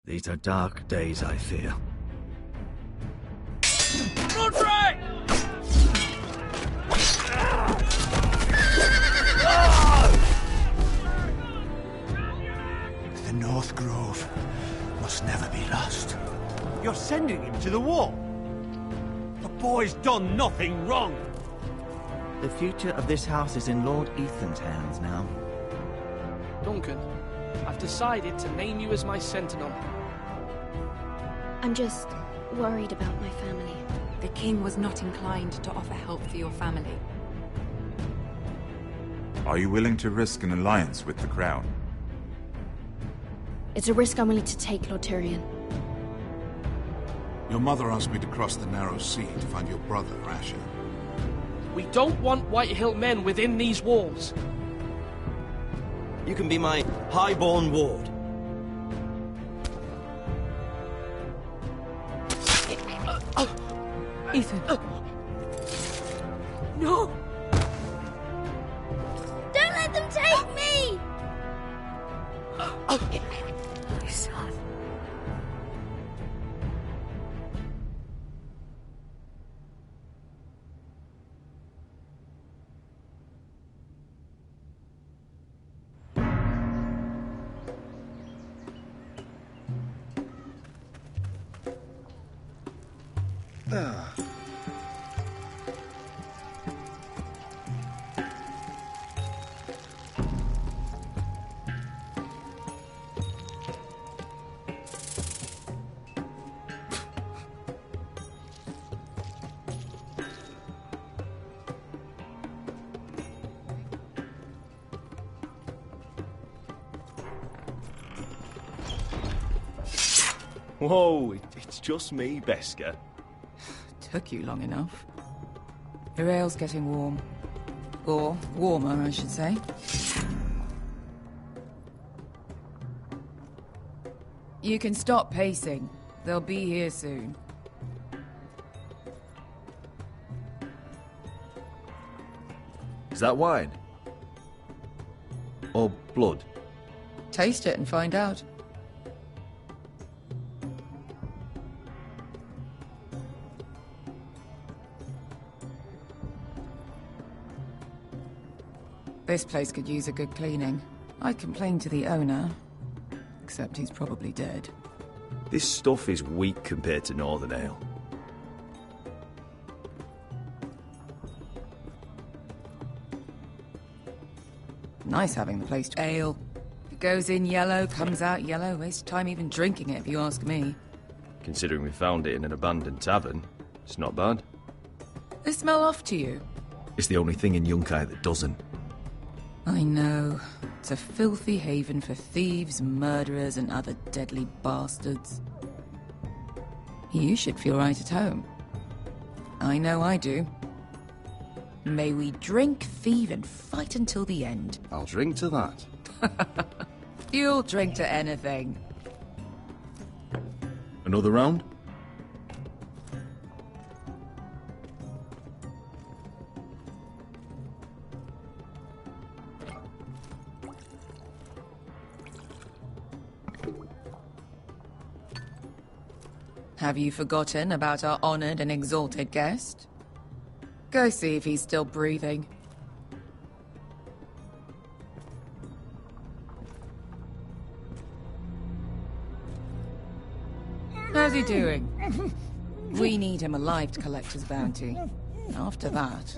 These are dark days, I fear. Roderick! The North Grove must never be lost. You're sending him to the war? The boy's done nothing wrong. The future of this house is in Lord Ethan's hands now. Duncan, I've decided to name you as my sentinel. I'm just worried about my family. The king was not inclined to offer help for your family. Are you willing to risk an alliance with the Crown? It's a risk I'm willing to take, Lord Tyrion. Your mother asked me to cross the narrow sea to find your brother, Asher. We don't want Whitehill men within these walls. You can be my highborn ward. Ethan. No! Don't let them take me! My son. Whoa, it's just me, Beskar. Took you long enough. Your ale's getting warm. Or warmer, I should say. You can stop pacing. They'll be here soon. Is that wine? Or blood? Taste it and find out. This place could use a good cleaning. I complained to the owner, except he's probably dead. This stuff is weak compared to Northern Ale. Nice having the place to ale. It goes in yellow, comes out yellow. Waste time even drinking it, if you ask me. Considering we found it in an abandoned tavern, it's not bad. They smell off to you. It's the only thing in Yunkai that doesn't. I know. It's a filthy haven for thieves, murderers, and other deadly bastards. You should feel right at home. I know I do. May we drink, thieve, and fight until the end. I'll drink to that. You'll drink to anything. Another round? Have you forgotten about our honored and exalted guest? Go see if he's still breathing. How's he doing? We need him alive to collect his bounty. After that...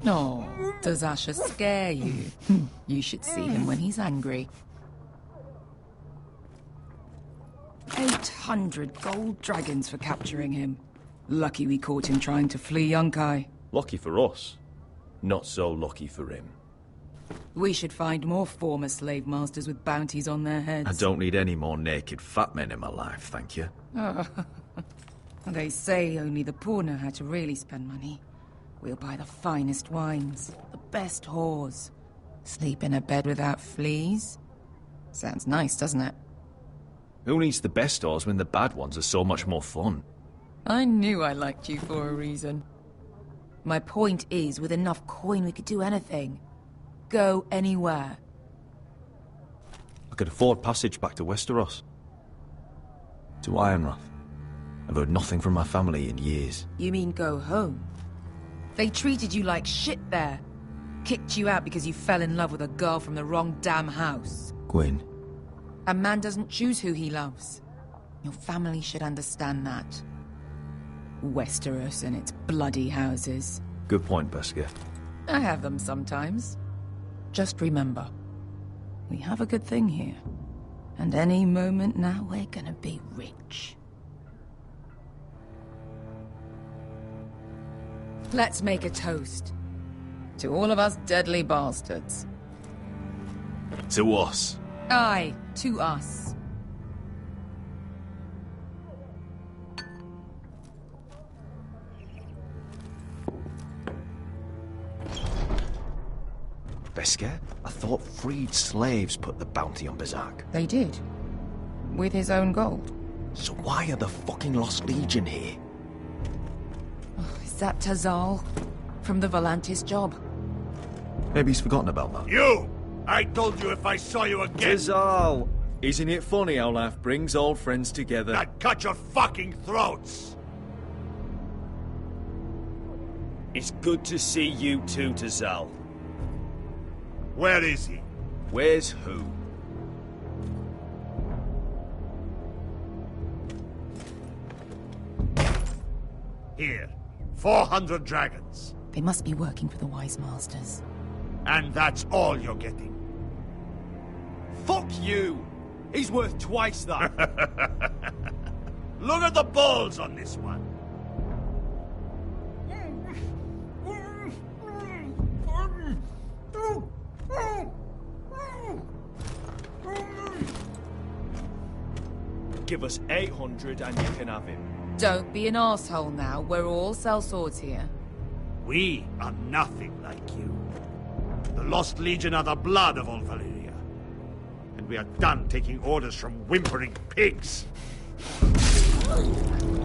Oh, does Asher scare you? You should see him when he's angry. 800 gold dragons for capturing him. Lucky we caught him trying to flee Yunkai. Lucky for us. Not so lucky for him. We should find more former slave masters with bounties on their heads. I don't need any more naked fat men in my life, thank you. They say only the poor know how to really spend money. We'll buy the finest wines, the best whores. Sleep in a bed without fleas. Sounds nice, doesn't it? Who needs the best stores when the bad ones are so much more fun? I knew I liked you for a reason. My point is, with enough coin we could do anything. Go anywhere. could afford passage back to Westeros. To Ironrath. I've heard nothing from my family in years. You mean go home? They treated you like shit there. Kicked you out because you fell in love with a girl from the wrong damn house. Gwyn. A man doesn't choose who he loves. Your family should understand that. Westeros and its bloody houses. Good point, Beskar. I have them sometimes. Just remember, we have a good thing here. And any moment now we're gonna be rich. Let's make a toast. To all of us deadly bastards. To us. Aye, to us. Beskar, I thought freed slaves put the bounty on Berserk. They did. With his own gold. So why are the fucking Lost Legion here? Is that Tazal? From the Volantis job? Maybe he's forgotten about that. You! I told you if I saw you again... Tazal! Isn't it funny how life brings old friends together? I'd cut your fucking throats! It's good to see you too, Tazal. Where is he? Where's who? Here. 400 dragons. They must be working for the Wise Masters. And that's all you're getting. Fuck you! He's worth twice that. Look at the balls on this one. Give us 800 and you can have him. Don't be an asshole now. We're all sellswords here. We are nothing like you. The Lost Legion are the blood of all Valyria. And we are done taking orders from whimpering pigs.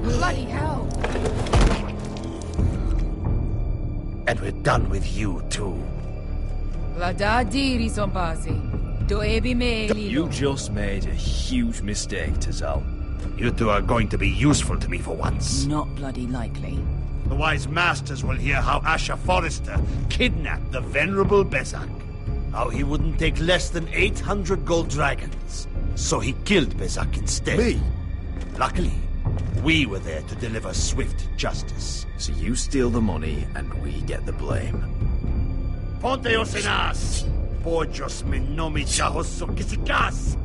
Bloody hell! And we're done with you, too. Vladadiri Zombasi. You just made a huge mistake, Tazal. You two are going to be useful to me for once. Not bloody likely. The Wise Masters will hear how Asher Forrester kidnapped the venerable Bezzak. How he wouldn't take less than 800 gold dragons. So he killed Bezzak instead. Me? Luckily, we were there to deliver swift justice. So you steal the money and we get the blame. Ponteos en as! Pojos me nomi chahoso kisikas!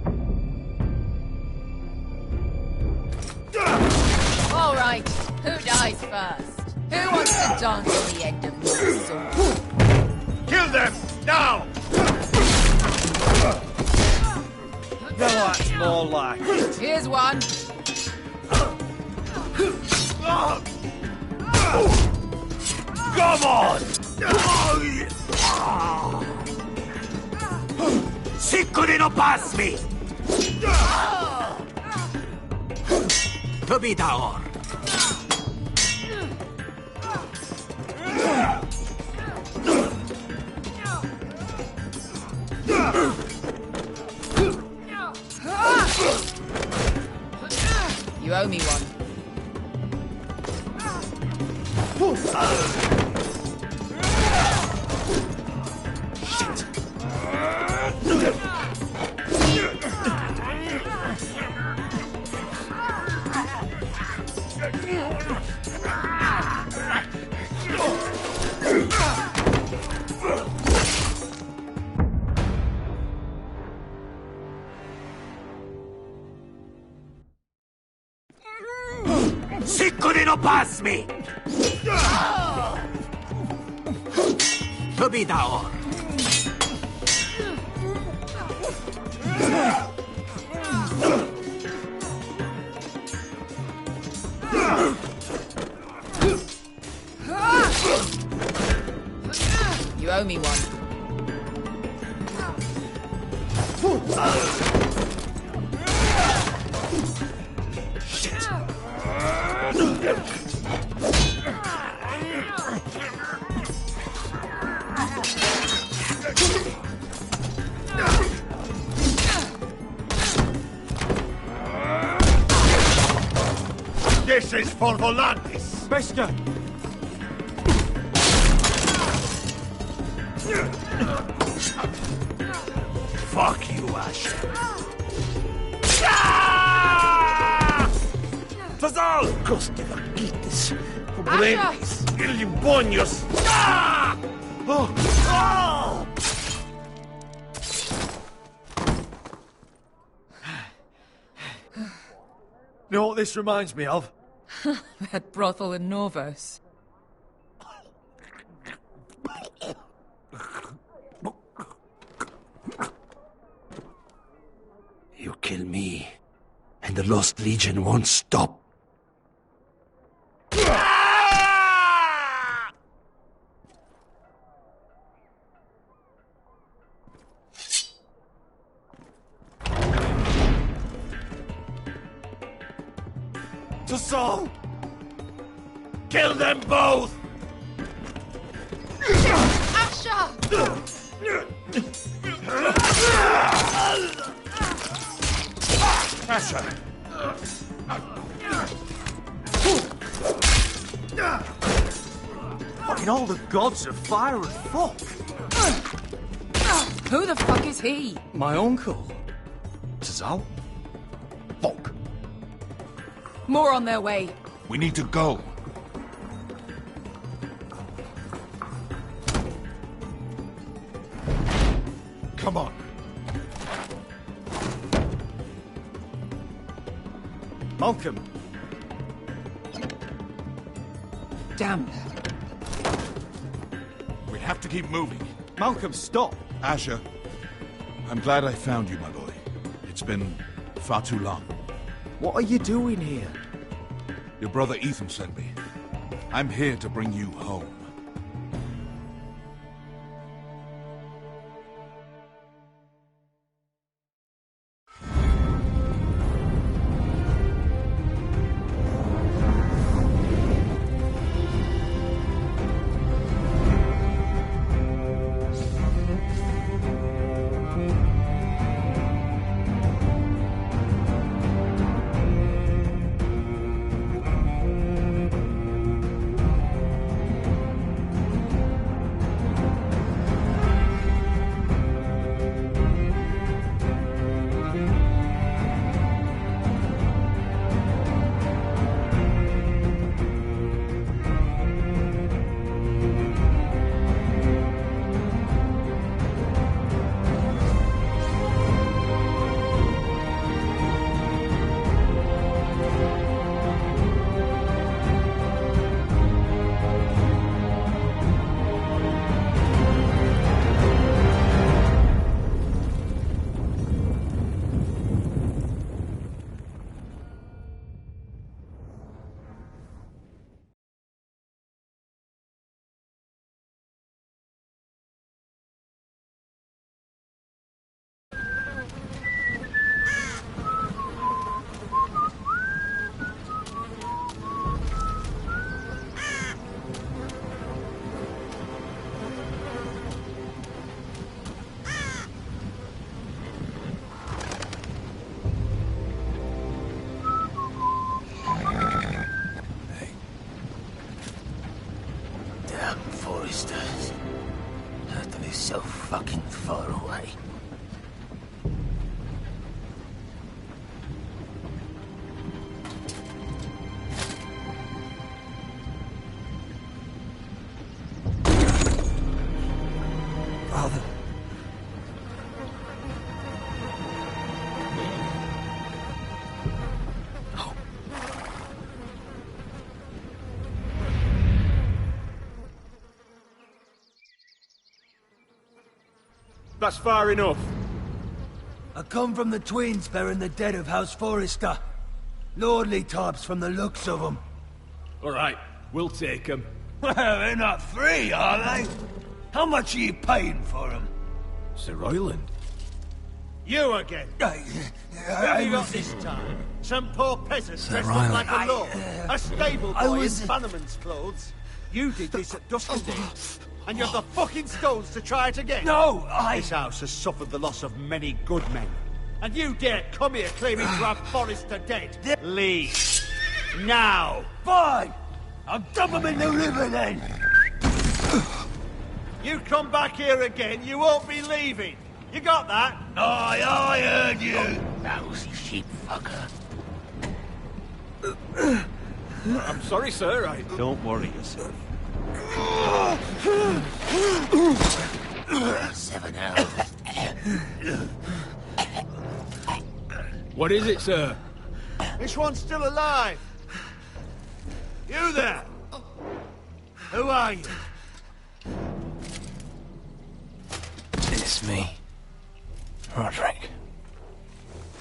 All right, who dies first? Who wants to dance on the end of my sword? Kill them, now! That's more like it. Here's one. Come on! Sicuri no pass me! To be down. You owe me one. Sicuri no pass me! To be down. You owe me one. This is for Volantis! Beskar! Fuck you, Asher. Tazal! Coste vaquitis. Pobrenis. Ilibonios. Oh! You know what this reminds me of? That brothel in Norvos. You kill me, and the Lost Legion won't stop. Tazal! Kill them both! Asher! Asher! Fucking all the gods of fire and fuck! Who the fuck is he? My uncle. Tazal? Fuck. More on their way. We need to go. Come on. Malcolm. Damn. We have to keep moving. Malcolm, stop. Asher, I'm glad I found you, my boy. It's been far too long. What are you doing here? Your brother Ethan sent me. I'm here to bring you home. Foresters. Have to be so fucking far away. Father. That's far enough. I come from the twins bearing the dead of House Forrester. Lordly types from the looks of them. All right, we'll take them. Well, they're not free, are they? How much are you paying for them? Sir Royland. You again. Who have you got this time? Some poor peasant dressed up like a lord. A stable boy in Bannerman's clothes. You did this at Duskendale. And you have the fucking stones to try it again? No, This house has suffered the loss of many good men. And you dare come here claiming to have Forrester dead? Leave. Now! Fine! I'll dump him in the river then! You come back here again, you won't be leaving. You got that? Aye, I heard you! Lousy sheep fucker. I'm sorry, sir. Don't worry yourself. 7 hours. What is it, sir? This one's still alive. You there? Who are you? It's me. Roderick.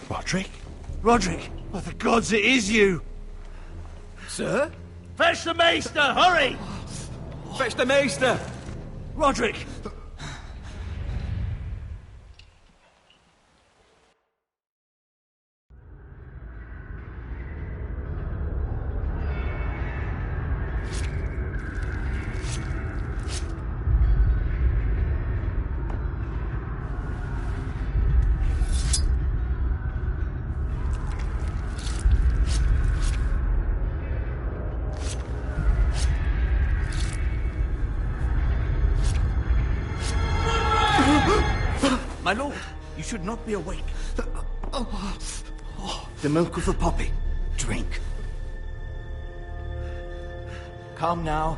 Roderick? Roderick! By the gods, it is you! Sir? Fetch the maester, hurry! Fetch the maester! Roderick! My lord, you should not be awake. The milk of the poppy. Drink. Calm now.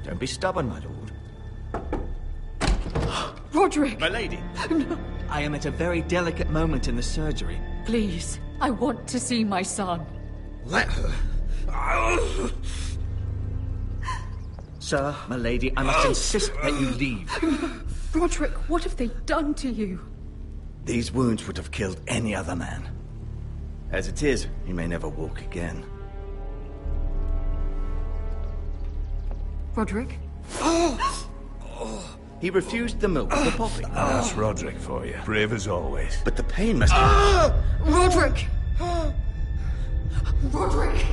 Don't be stubborn, my lord. Roderick! My lady. No. I am at a very delicate moment in the surgery. Please, I want to see my son. Let her. Sir, my lady, I must insist that you leave. Roderick, what have they done to you? These wounds would have killed any other man. As it is, he may never walk again. Roderick? He refused the milk of the poppy. That's Roderick for you. Brave as always. But the pain must... Roderick! Roderick!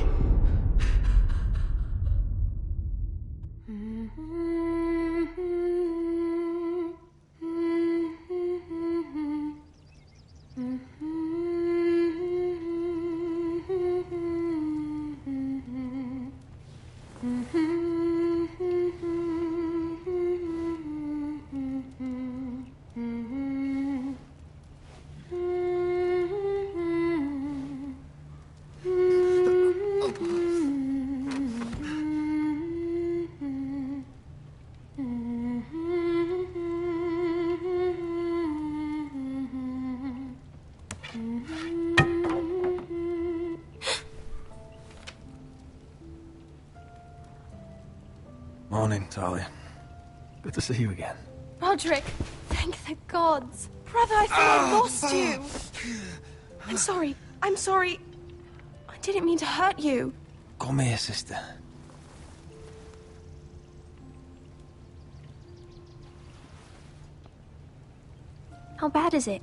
Morning, Talia. Good to see you again. Roderick, thank the gods. Brother, I thought I lost you. I'm sorry. I'm sorry. I didn't mean to hurt you. Come here, sister. How bad is it?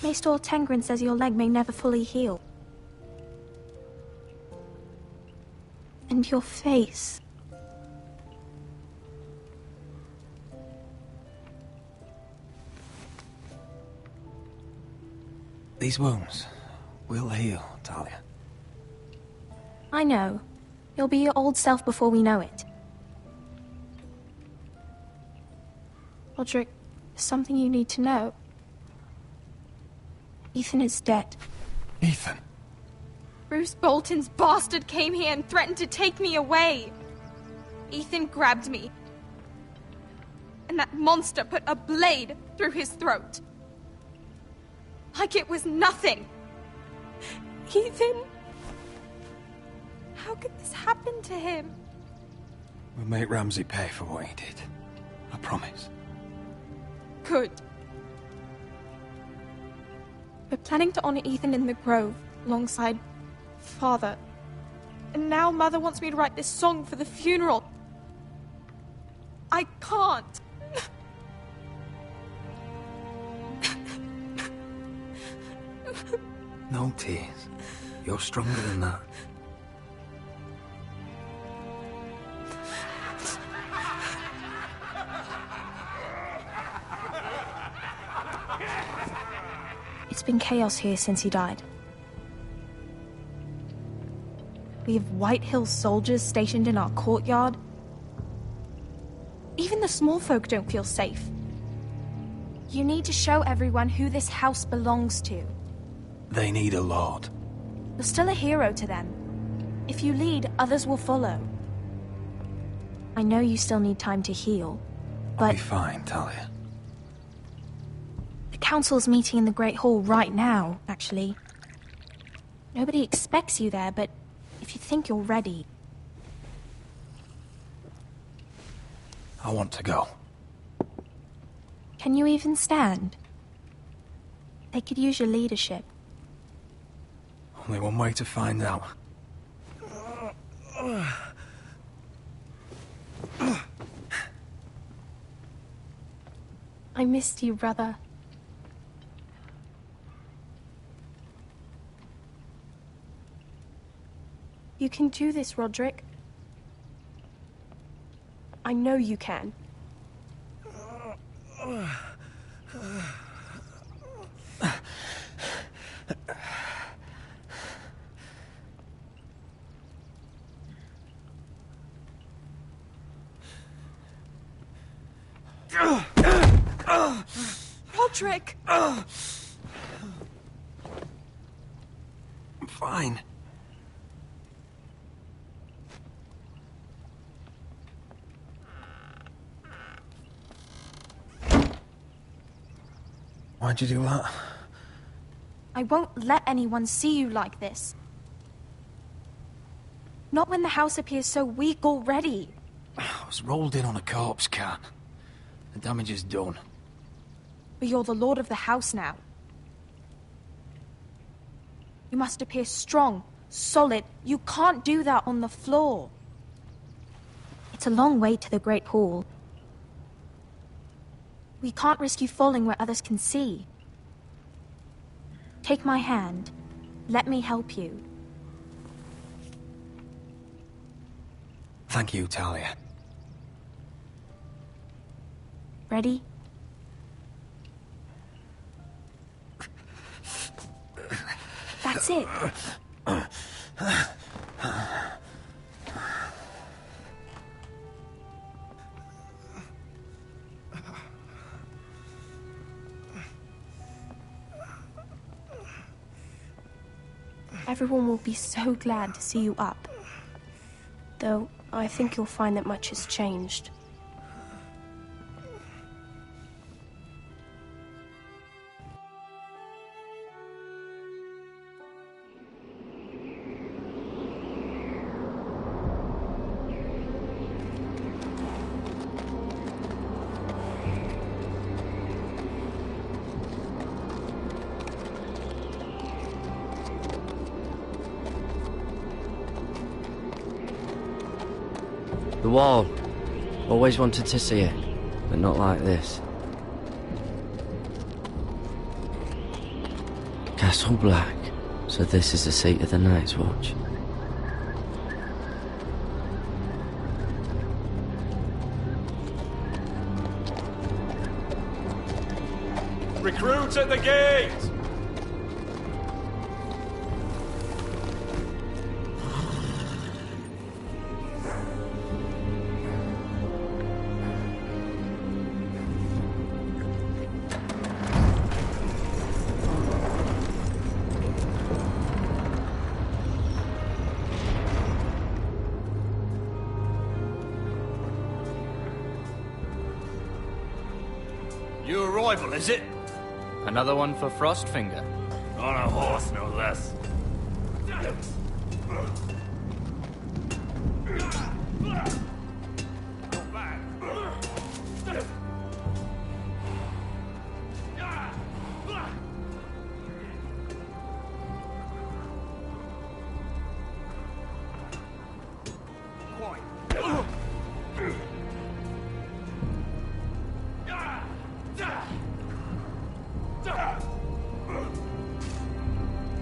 Maester Tengrin says your leg may never fully heal. And your face. These wounds will heal, Talia. I know. You'll be your old self before we know it. Roderick, there's something you need to know. Ethan is dead. Ethan? Bruce Bolton's bastard came here and threatened to take me away. Ethan grabbed me. And that monster put a blade through his throat. Like it was nothing. Ethan... How could this happen to him? We'll make Ramsay pay for what he did. I promise. Good. We're planning to honor Ethan in the Grove, alongside Father. And now Mother wants me to write this song for the funeral. I can't. No tears. You're stronger than that. It's been chaos here since he died. We have White Hill soldiers stationed in our courtyard. Even the small folk don't feel safe. You need to show everyone who this house belongs to. They need a lord. You're still a hero to them. If you lead, others will follow. I know you still need time to heal, but... I'll be fine, Talia. The council's meeting in the Great Hall right now, actually. Nobody expects you there, but if you think you're ready... I want to go. Can you even stand? They could use your leadership. Only one way to find out. I missed you, brother. You can do this, Roderick. I know you can. Roderick! I'm fine. Why'd you do that? I won't let anyone see you like this. Not when the house appears so weak already. I was rolled in on a corpse cart. The damage is done. But you're the lord of the house now. You must appear strong, solid. You can't do that on the floor. It's a long way to the Great Hall. We can't risk you falling where others can see. Take my hand. Let me help you. Thank you, Talia. Ready? That's it. Everyone will be so glad to see you up. Though, I think you'll find that much has changed. The wall. Always wanted to see it, but not like this. Castle Black. So this is the seat of the Night's Watch. Recruits at the gate! New arrival, is it? Another one for Frostfinger. On a horse, no less.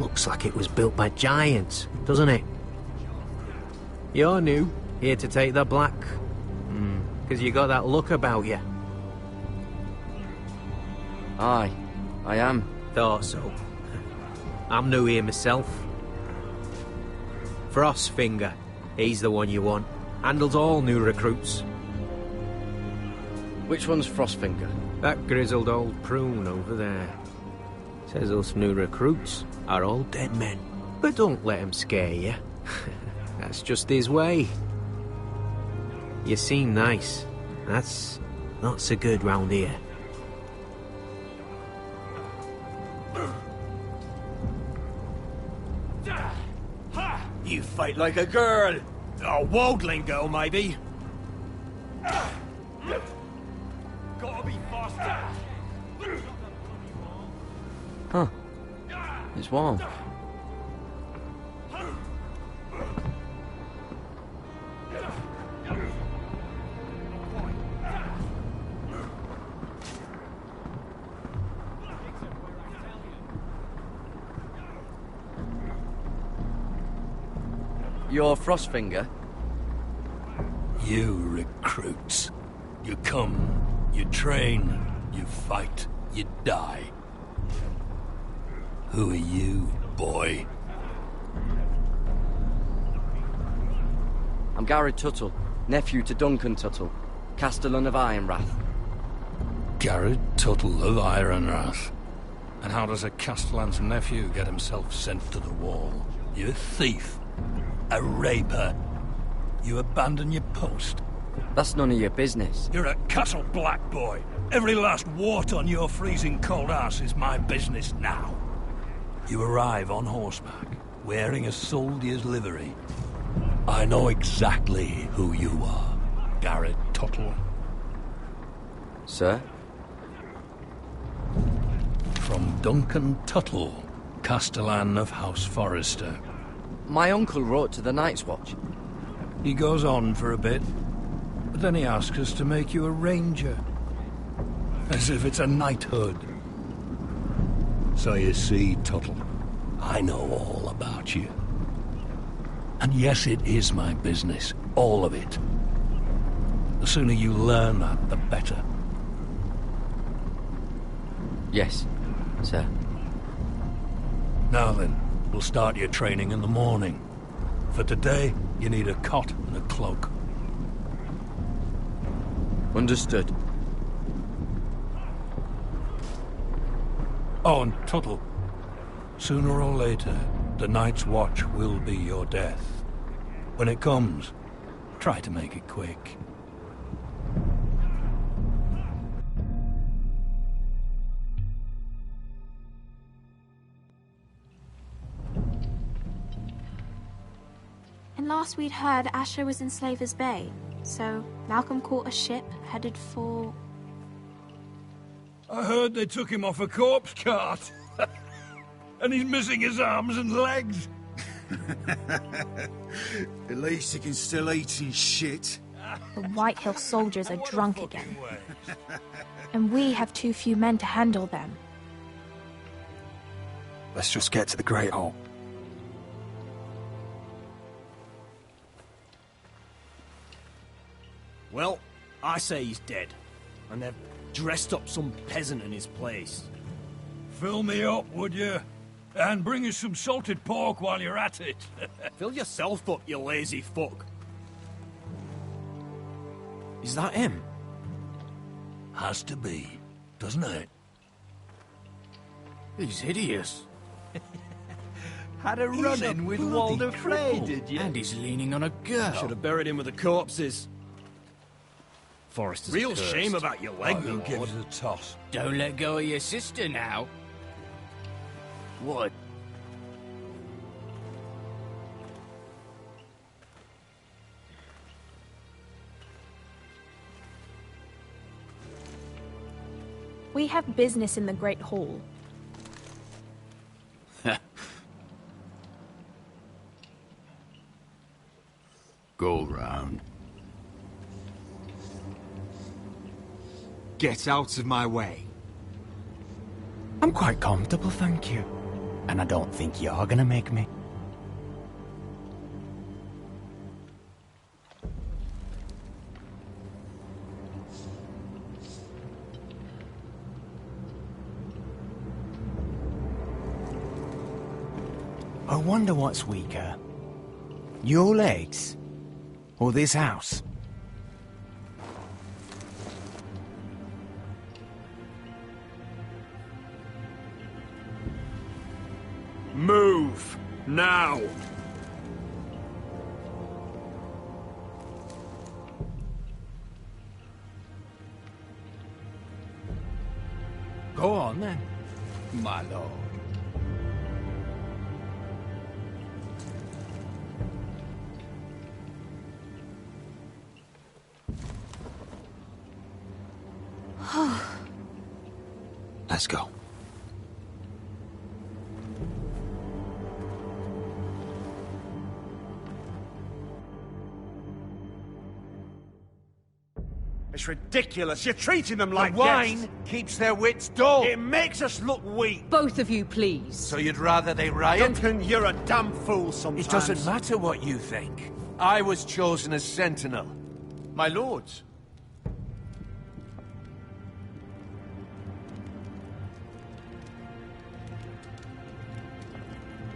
Looks like it was built by giants, doesn't it? You're new, here to take the black. Because you got that look about you. Aye, I am. Thought so. I'm new here myself. Frostfinger, he's the one you want. Handles all new recruits. Which one's Frostfinger? That grizzled old prune over there. Says us new recruits are all dead men. But don't let him scare you. That's just his way. You seem nice. That's not so good round here. You fight like a girl. A wildling girl, maybe. Gotta be faster. Huh. It's warm. You're Frostfinger? You recruits. You come, you train, you fight, you die. Who are you, boy? I'm Garrett Tuttle, nephew to Duncan Tuttle, Castellan of Ironrath. Garrett Tuttle of Ironrath. And how does a Castellan's nephew get himself sent to the wall? You thief. A raper. You abandon your post. That's none of your business. You're a Castle Black boy. Every last wart on your freezing cold ass is my business now. You arrive on horseback, wearing a soldier's livery. I know exactly who you are, Garrett Tuttle. Sir? From Duncan Tuttle, Castellan of House Forrester. My uncle wrote to the Night's Watch. He goes on for a bit, but then he asks us to make you a ranger. As if it's a knighthood. So you see, Tuttle, I know all about you. And yes, it is my business, all of it. The sooner you learn that, the better. Yes, sir. Now then, we'll start your training in the morning. For today, you need a cot and a cloak. Understood. Oh, and Tuttle, sooner or later, the Night's Watch will be your death. When it comes, try to make it quick. And last we'd heard, Asher was in Slaver's Bay. So Malcolm caught a ship headed for... I heard they took him off a corpse cart. And he's missing his arms and legs. At least he can still eat his shit. The White Hill soldiers are drunk again. And we have too few men to handle them. Let's just get to the Great Hall. Well, I say he's dead. And they've dressed up some peasant in his place. Fill me up, would you? And bring us some salted pork while you're at it. Fill yourself up, you lazy fuck. Is that him? Has to be, doesn't it? He's hideous. Had a run-in with Walder Frey, did you? And he's leaning on a girl. Should have buried him with the corpses. Forrester's Real cursed. shame about your leg, Who my gives lord. a toss? Don't let go of your sister now. What? We have business in the Great Hall. Go round. Get out of my way. I'm quite comfortable, thank you. And I don't think you're gonna make me. I wonder what's weaker. Your legs? Or this house? Move! Now! Go on, then, my lord. Let's go. It's ridiculous. You're treating them like the wine guests. keeps their wits dull. It makes us look weak. Both of you, please. So you'd rather they riot? Duncan, you're a damn fool sometimes. It doesn't matter what you think. I was chosen as Sentinel. My lords.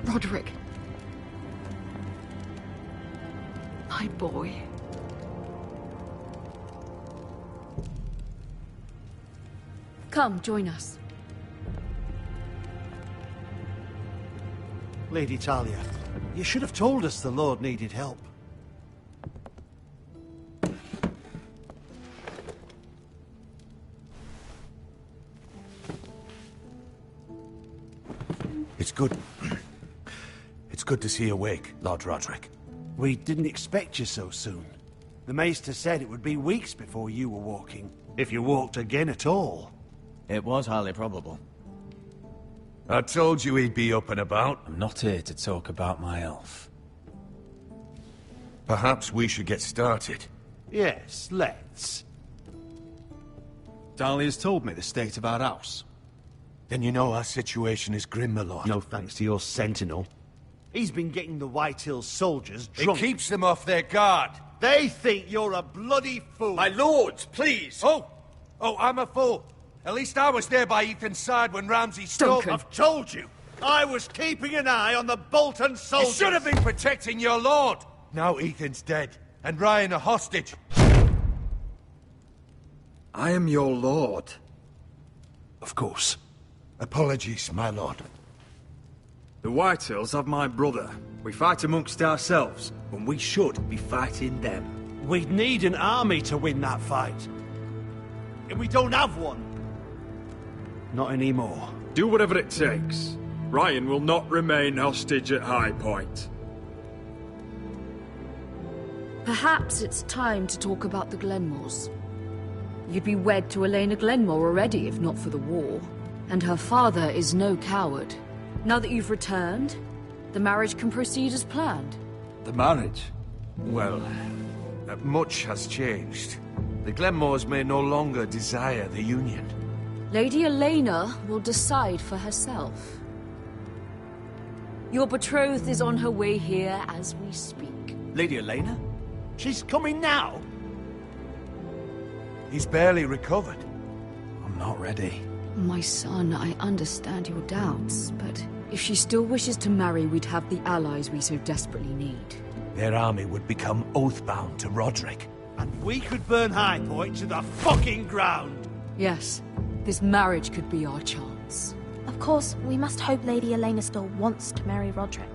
Roderick. My boy. Come, join us. Lady Talia, you should have told us the Lord needed help. It's good. It's good to see you awake, Lord Roderick. We didn't expect you so soon. The Maester said it would be weeks before you were walking, if you walked again at all. It was highly probable. I told you he'd be up and about. I'm not here to talk about my elf. Perhaps we should get started. Yes, let's. Dahlia's told me the state of our house. Then you know our situation is grim, my lord. No thanks to your sentinel. He's been getting the Whitehills soldiers drunk. It keeps them off their guard. They think you're a bloody fool. My lords, please! Oh, I'm a fool. At least I was there by Ethan's side when Ramsay stole... Duncan. I've told you. I was keeping an eye on the Bolton soldiers. You should have been protecting your lord. Now Ethan's dead, and Ryan a hostage. I am your lord. Of course. Apologies, my lord. The Whitehills have my brother. We fight amongst ourselves, when we should be fighting them. We'd need an army to win that fight. And we don't have one. Not anymore. Do whatever it takes. Ryan will not remain hostage at High Point. Perhaps it's time to talk about the Glenmores. You'd be wed to Elena Glenmore already if not for the war. And her father is no coward. Now that you've returned, the marriage can proceed as planned. The marriage? Well, much has changed. The Glenmores may no longer desire the union. Lady Elena will decide for herself. Your betrothed is on her way here as we speak. Lady Elena? She's coming now. He's barely recovered. I'm not ready. My son, I understand your doubts, but if she still wishes to marry, we'd have the allies we so desperately need. Their army would become oath-bound to Roderick. And we could burn High Point to the fucking ground. Yes, this marriage could be our chance. Of course, we must hope Lady Elena still wants to marry Roderick.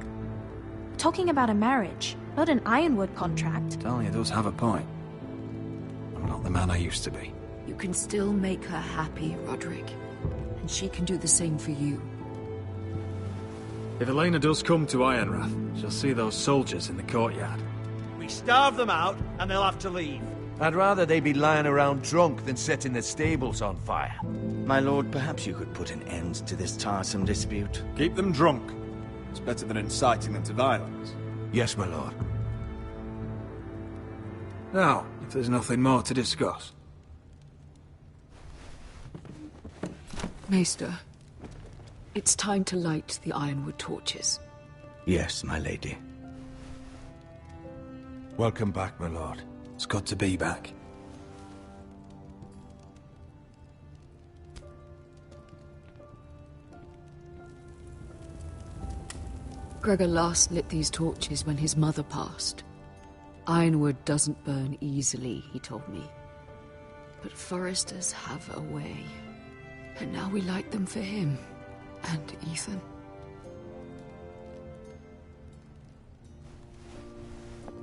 We're talking about a marriage, not an Ironwood contract. Dahlia does have a point. I'm not the man I used to be. You can still make her happy, Roderick. And she can do the same for you. If Elena does come to Ironrath, she'll see those soldiers in the courtyard. We starve them out, and they'll have to leave. I'd rather they be lying around drunk than setting the stables on fire. My lord, perhaps you could put an end to this tiresome dispute. Keep them drunk. It's better than inciting them to violence. Yes, my lord. Now, if there's nothing more to discuss. Maester, it's time to light the Ironwood torches. Yes, my lady. Welcome back, my lord. It's good to be back. Gregor last lit these torches when his mother passed. Ironwood doesn't burn easily, he told me. But foresters have a way. And now we light them for him. And Ethan.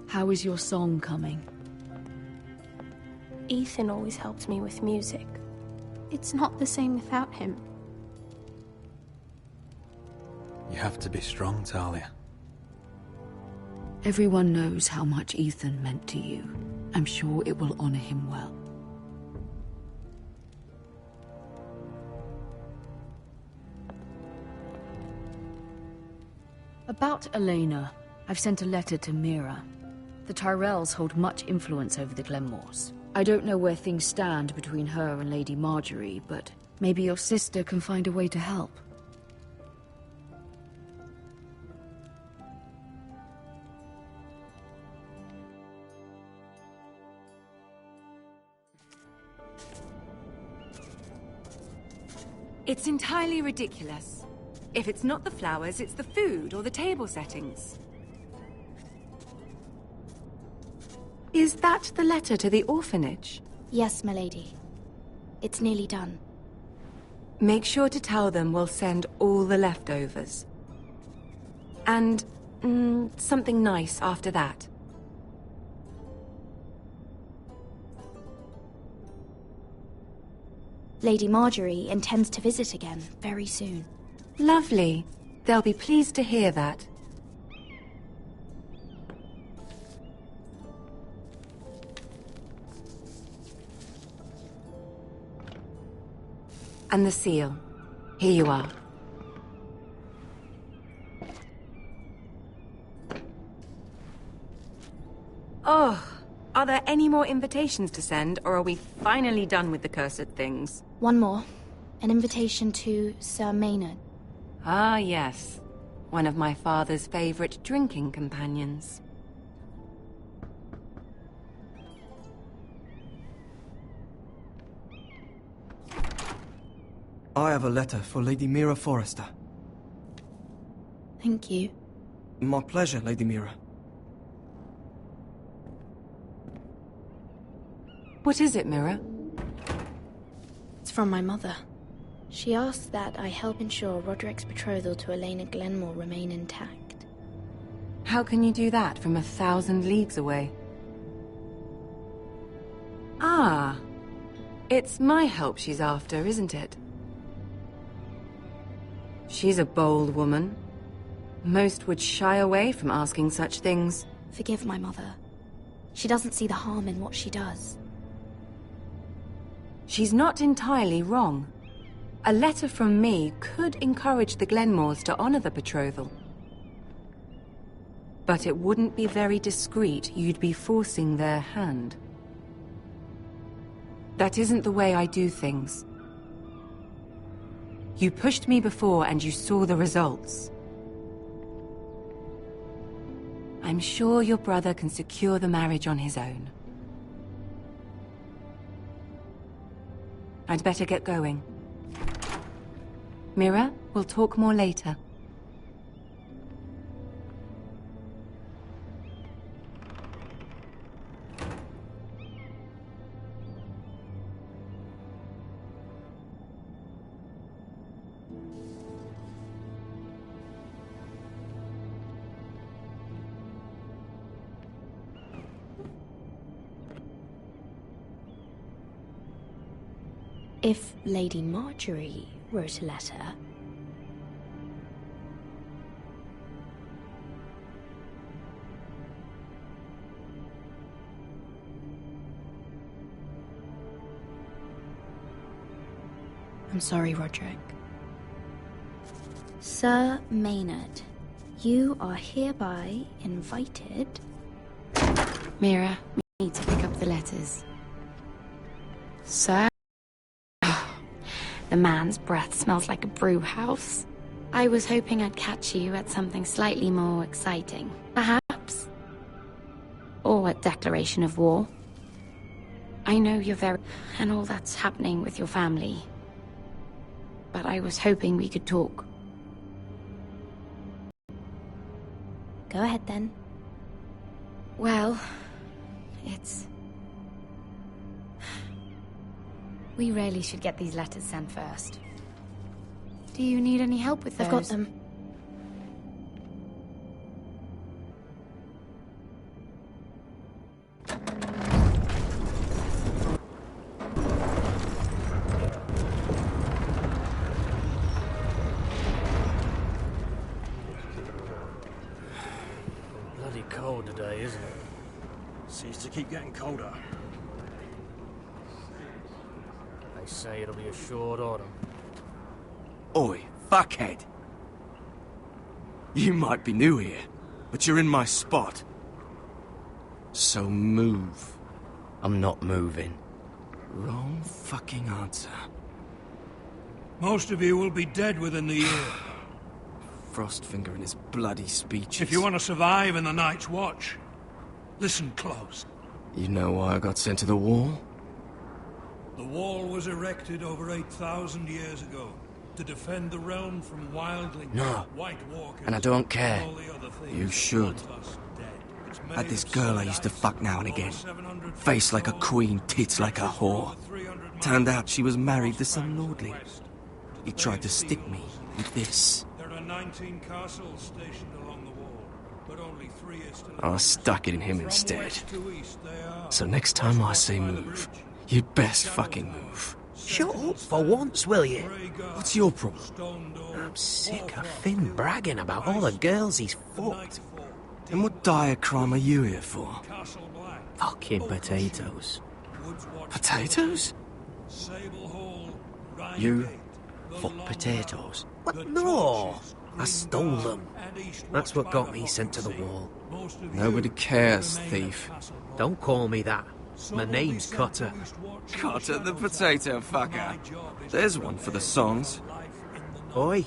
How is your song coming? Ethan always helps me with music. It's not the same without him. You have to be strong, Talia. Everyone knows how much Ethan meant to you. I'm sure it will honor him well. About Elena, I've sent a letter to Mira. The Tyrells hold much influence over the Glenmores. I don't know where things stand between her and Lady Marjorie, but maybe your sister can find a way to help. It's entirely ridiculous. If it's not the flowers, it's the food or the table settings. Is that the letter to the orphanage? Yes, milady. It's nearly done. Make sure to tell them we'll send all the leftovers. And something nice after that. Lady Marjorie intends to visit again very soon. Lovely. They'll be pleased to hear that. And the seal. Here you are. Oh, are there any more invitations to send, or are we finally done with the cursed things? One more. An invitation to Sir Maynard. Ah, yes. One of my father's favorite drinking companions. I have a letter for Lady Mira Forrester. Thank you. My pleasure, Lady Mira. What is it, Mira? It's from my mother. She asks that I help ensure Roderick's betrothal to Elena Glenmore remain intact. How can you do that from 1,000 leagues away? Ah, it's my help she's after, isn't it? She's a bold woman. Most would shy away from asking such things. Forgive my mother. She doesn't see the harm in what she does. She's not entirely wrong. A letter from me could encourage the Glenmores to honor the betrothal. But it wouldn't be very discreet. You'd be forcing their hand. That isn't the way I do things. You pushed me before and you saw the results. I'm sure your brother can secure the marriage on his own. I'd better get going. Mira, we'll talk more later. If Lady Marjorie wrote a letter... I'm sorry, Roderick. Sir Maynard, you are hereby invited... Mira, we need to pick up the letters. Sir? The man's breath smells like a brew house. I was hoping I'd catch you at something slightly more exciting. Perhaps? Or a declaration of war. I know you're very... and all that's happening with your family. But I was hoping we could talk. Go ahead then. Well, it's... We really should get these letters sent first. Do you need any help with those? I've got them. Bloody cold today, isn't it? Seems to keep getting colder. They say it'll be a short autumn. Oi, fuckhead. You might be new here, but you're in my spot. So move. I'm not moving. Wrong fucking answer. Most of you will be dead within the year. Frostfinger and his bloody speeches. If you want to survive in the Night's Watch, listen close. You know why I got sent to the wall? The wall was erected over 8,000 years ago to defend the realm from wildlings, No. White Walkers, And I don't care. and all the other things You should. that want us dead. It's made Had this of girl I solid used to ice, fuck now and over again. 700 Face like a feet queen, tits like a whore. Turned out she was married to some lordling. He tried to stick me with this. There are 19 castles stationed along the wall, but only 3 is still I stuck it in him From instead. west to east they are. So next time I say move, you'd best fucking move. Shut up for once, will you? What's your problem? I'm sick of Finn bragging about all the girls he's fucked. And what dire crime are you here for? Fucking potatoes. Potatoes? You fuck potatoes. What? No! I stole them. That's what got me sent to the wall. Nobody cares, thief. Don't call me that. My name's Cutter. Cutter the potato fucker. There's one for the songs. Oi,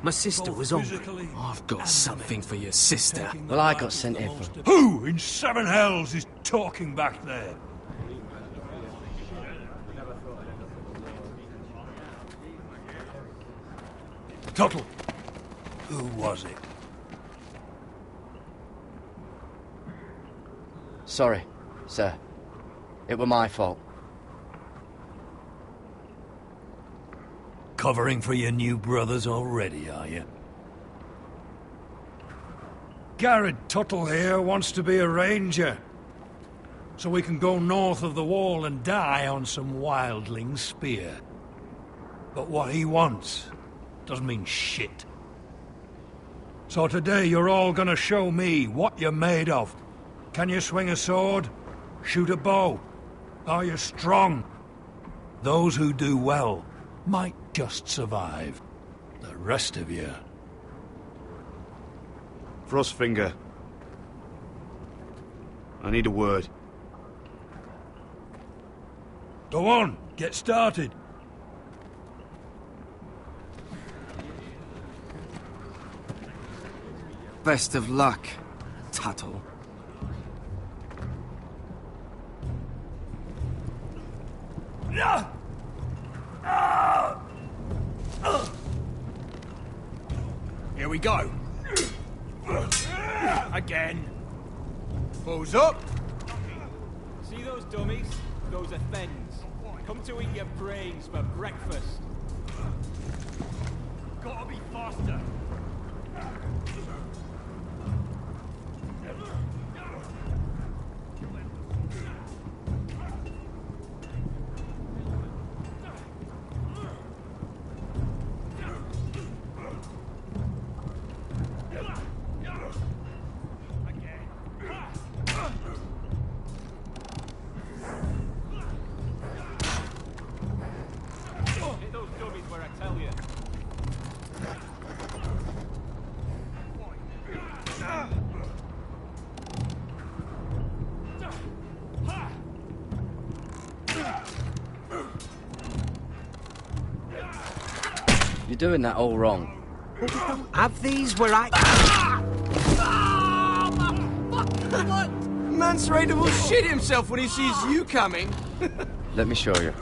my sister was hungry. I've got something for your sister. Well, I got sent here for... Who in 7 hells is talking back there? Tuttle. Who was it? Sorry, sir. It were my fault. Covering for your new brothers already, are you? Garrett Tuttle here wants to be a ranger. So we can go north of the wall and die on some wildling spear. But what he wants doesn't mean shit. So today you're all gonna show me what you're made of. Can you swing a sword? Shoot a bow? Are you strong? Those who do well might just survive. The rest of you... Frostfinger. I need a word. Go on, get started. Best of luck, Tuttle. Here we go. Again. Foes up. See those dummies? Those are Fens. Come to eat your brains for breakfast. Gotta be faster. Hit those dummies where I tell you. You're doing that all wrong. Have these where I... Mance Raider will shit himself when he sees you coming. Let me show you.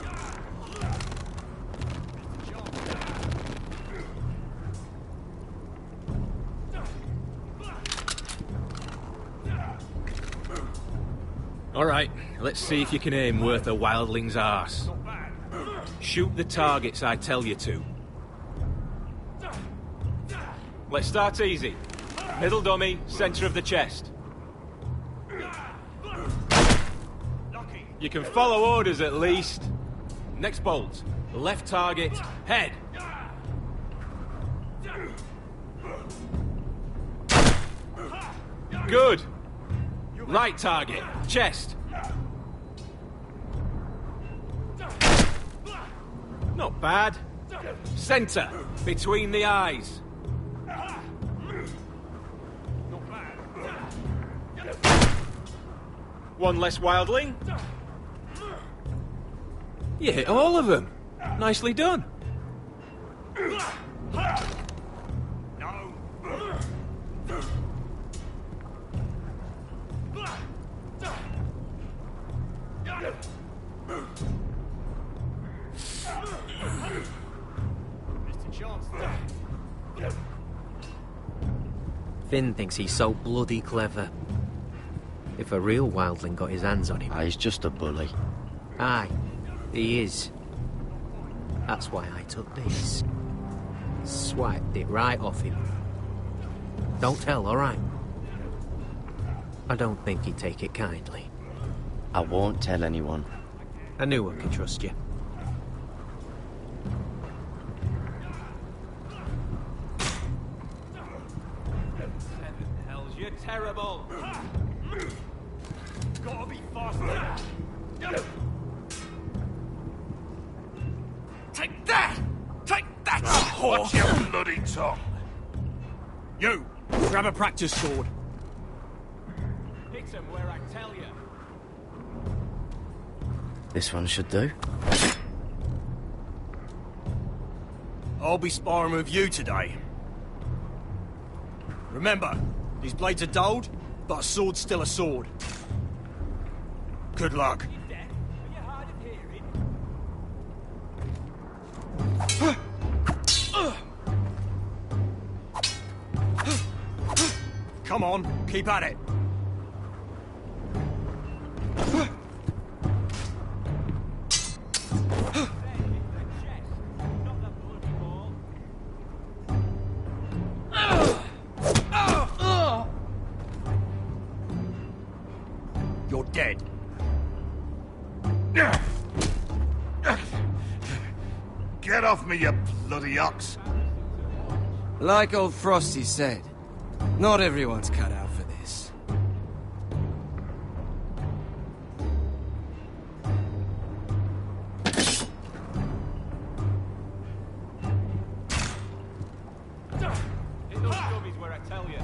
All right, let's see if you can aim worth a wildling's arse. Shoot the targets I tell you to. Let's start easy. Middle dummy, centre of the chest. You can follow orders at least. Next bolt. Left target, head. Good. Right target, chest. Not bad. Centre, between the eyes. One less wildling. You hit all of them. Nicely done. Finn thinks he's so bloody clever. If a real wildling got his hands on him... He's just a bully. Aye, he is. That's why I took this. Swiped it right off him. Don't tell, all right? I don't think he'd take it kindly. I won't tell anyone. I knew I could trust you. Hells, you're terrible. Gotta be faster. Take that! Take that! Watch your bloody tongue! You, grab a practice sword. Hit him where I tell you. This one should do. I'll be sparring with you today. Remember, these blades are dulled, but a sword's still a sword. Good luck. Come on, keep at it. You're dead. Get off me, you bloody ox! Like old Frosty said, not everyone's cut out for this. Hit those dummies where I tell you.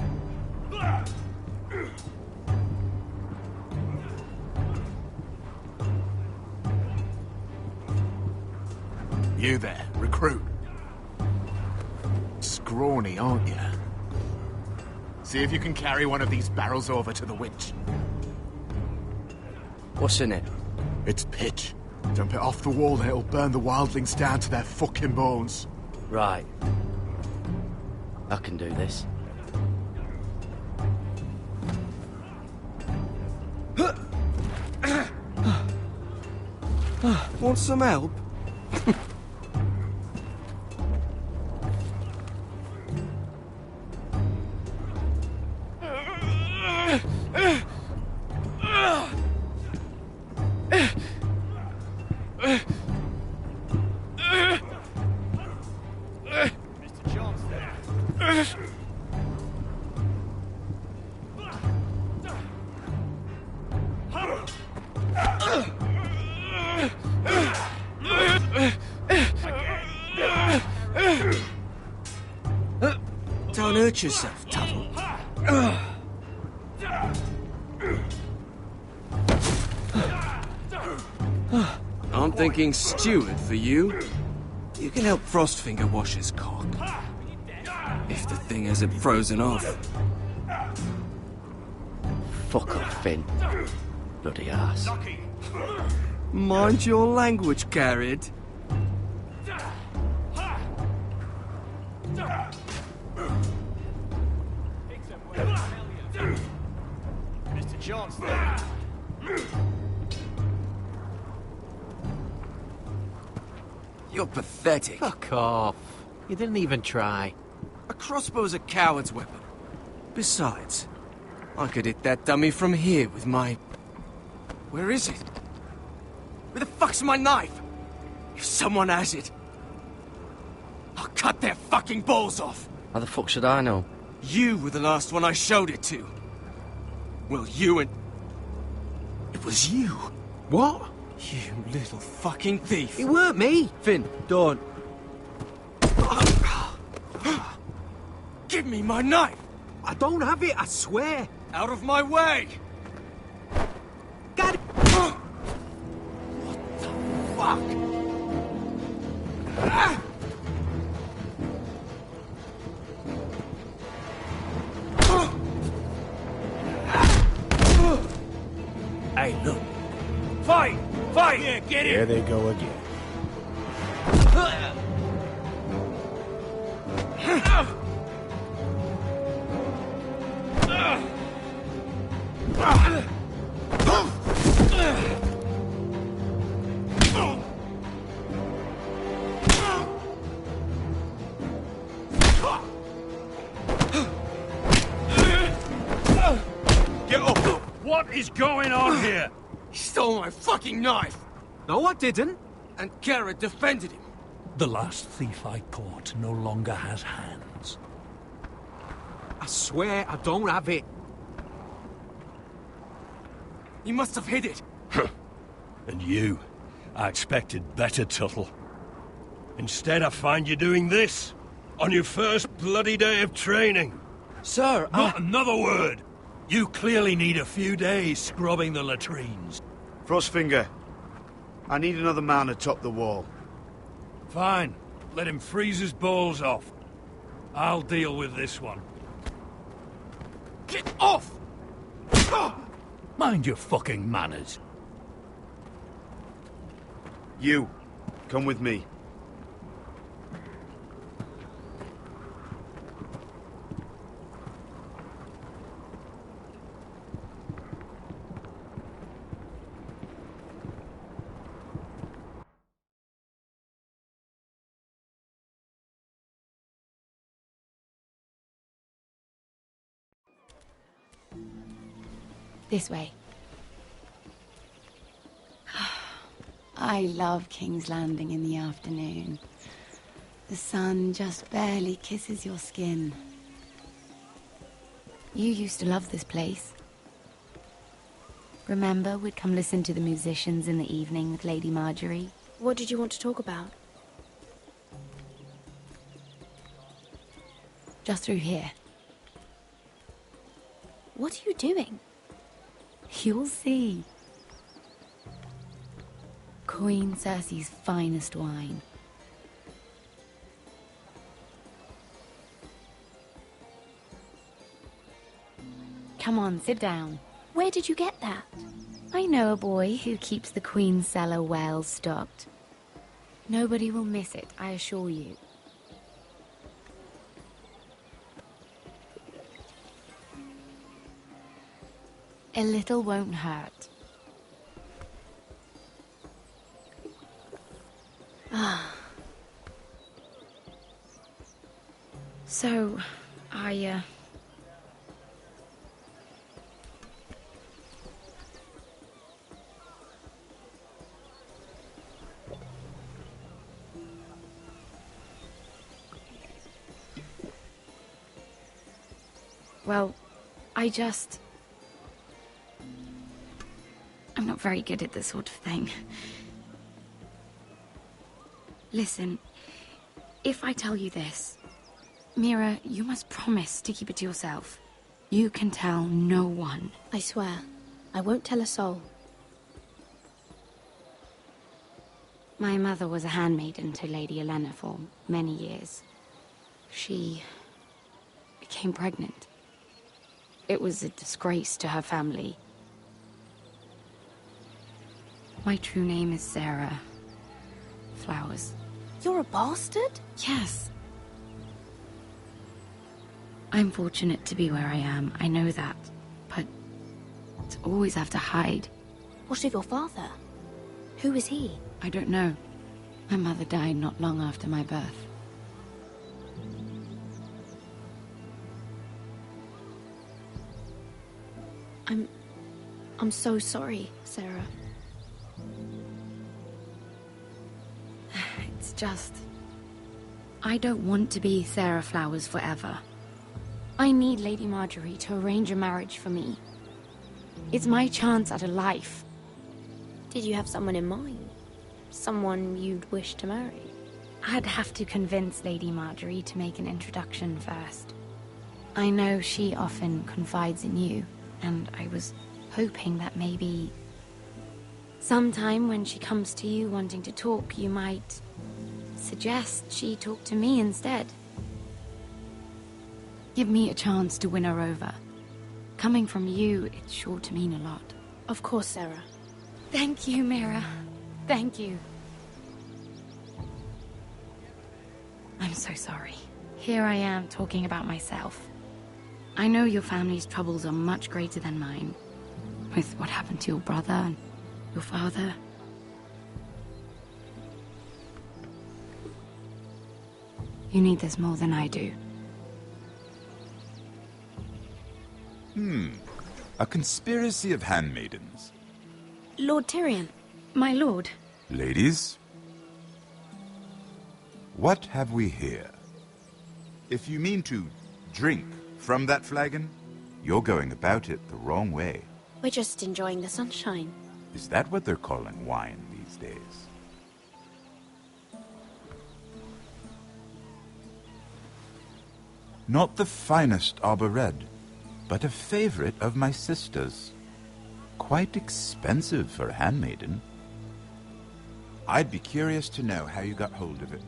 You there, recruit. Scrawny, aren't you? See if you can carry one of these barrels over to the witch. What's in it? It's pitch. Dump it off the wall and it'll burn the wildlings down to their fucking bones. Right. I can do this. Want some help? Mr. Jones there. Don't hurt yourself, Tuttle. I'm thinking steward for you. You can help Frostfinger wash his cock. If the thing hasn't frozen off. Fuck off, Finn. Bloody ass. Mind your language, Carrot. Mr. Jones there. You're pathetic. Fuck off. You didn't even try. A crossbow's a coward's weapon. Besides, I could hit that dummy from here with my... Where is it? Where the fuck's my knife? If someone has it, I'll cut their fucking balls off. How the fuck should I know? You were the last one I showed it to. Well, you and... It was you. What? You little fucking thief. It weren't me. Finn, don't. Give me my knife. I don't have it, I swear. Out of my way. Got it. What the fuck? Hey, look. Fight! Fight! Yeah, get it! There they go again. Get up! What is going on here? He stole my fucking knife! No, I didn't. And Garrett defended him. The last thief I caught no longer has hands. I swear I don't have it. He must have hid it. And you? I expected better, Tuttle. Instead, I find you doing this on your first bloody day of training. Sir, Not another word! You clearly need a few days scrubbing the latrines. Frostfinger, I need another man atop the wall. Fine. Let him freeze his balls off. I'll deal with this one. Get off! Mind your fucking manners. You, come with me. This way. I love King's Landing in the afternoon. The sun just barely kisses your skin. You used to love this place. Remember, we'd come listen to the musicians in the evening with Lady Marjorie? What did you want to talk about? Just through here. What are you doing? You'll see. Queen Cersei's finest wine. Come on, sit down. Where did you get that? I know a boy who keeps the Queen's cellar well stocked. Nobody will miss it, I assure you. A little won't hurt. Ah. So, Well, I'm not very good at this sort of thing. Listen, if I tell you this, Mira, you must promise to keep it to yourself. You can tell no one. I swear, I won't tell a soul. My mother was a handmaiden to Lady Olenna for many years. She became pregnant. It was a disgrace to her family. My true name is Sarah Flowers. You're a bastard? Yes. I'm fortunate to be where I am, I know that. But to always have to hide. What of your father? Who is he? I don't know. My mother died not long after my birth. I'm so sorry, Sarah. It's just... I don't want to be Sarah Flowers forever. I need Lady Marjorie to arrange a marriage for me. It's my chance at a life. Did you have someone in mind? Someone you'd wish to marry? I'd have to convince Lady Marjorie to make an introduction first. I know she often confides in you, and I was hoping that maybe... sometime when she comes to you wanting to talk, you might suggest she talk to me instead. Give me a chance to win her over. Coming from you, it's sure to mean a lot. Of course, Sarah. Thank you, Mira. Thank you. I'm so sorry. Here I am talking about myself. I know your family's troubles are much greater than mine. With what happened to your brother and your father. You need this more than I do. A conspiracy of handmaidens. Lord Tyrion, my lord. Ladies, what have we here? If you mean to drink from that flagon, you're going about it the wrong way. We're just enjoying the sunshine. Is that what they're calling wine these days? Not the finest Arbor Red, but a favorite of my sister's. Quite expensive for a handmaiden. I'd be curious to know how you got hold of it.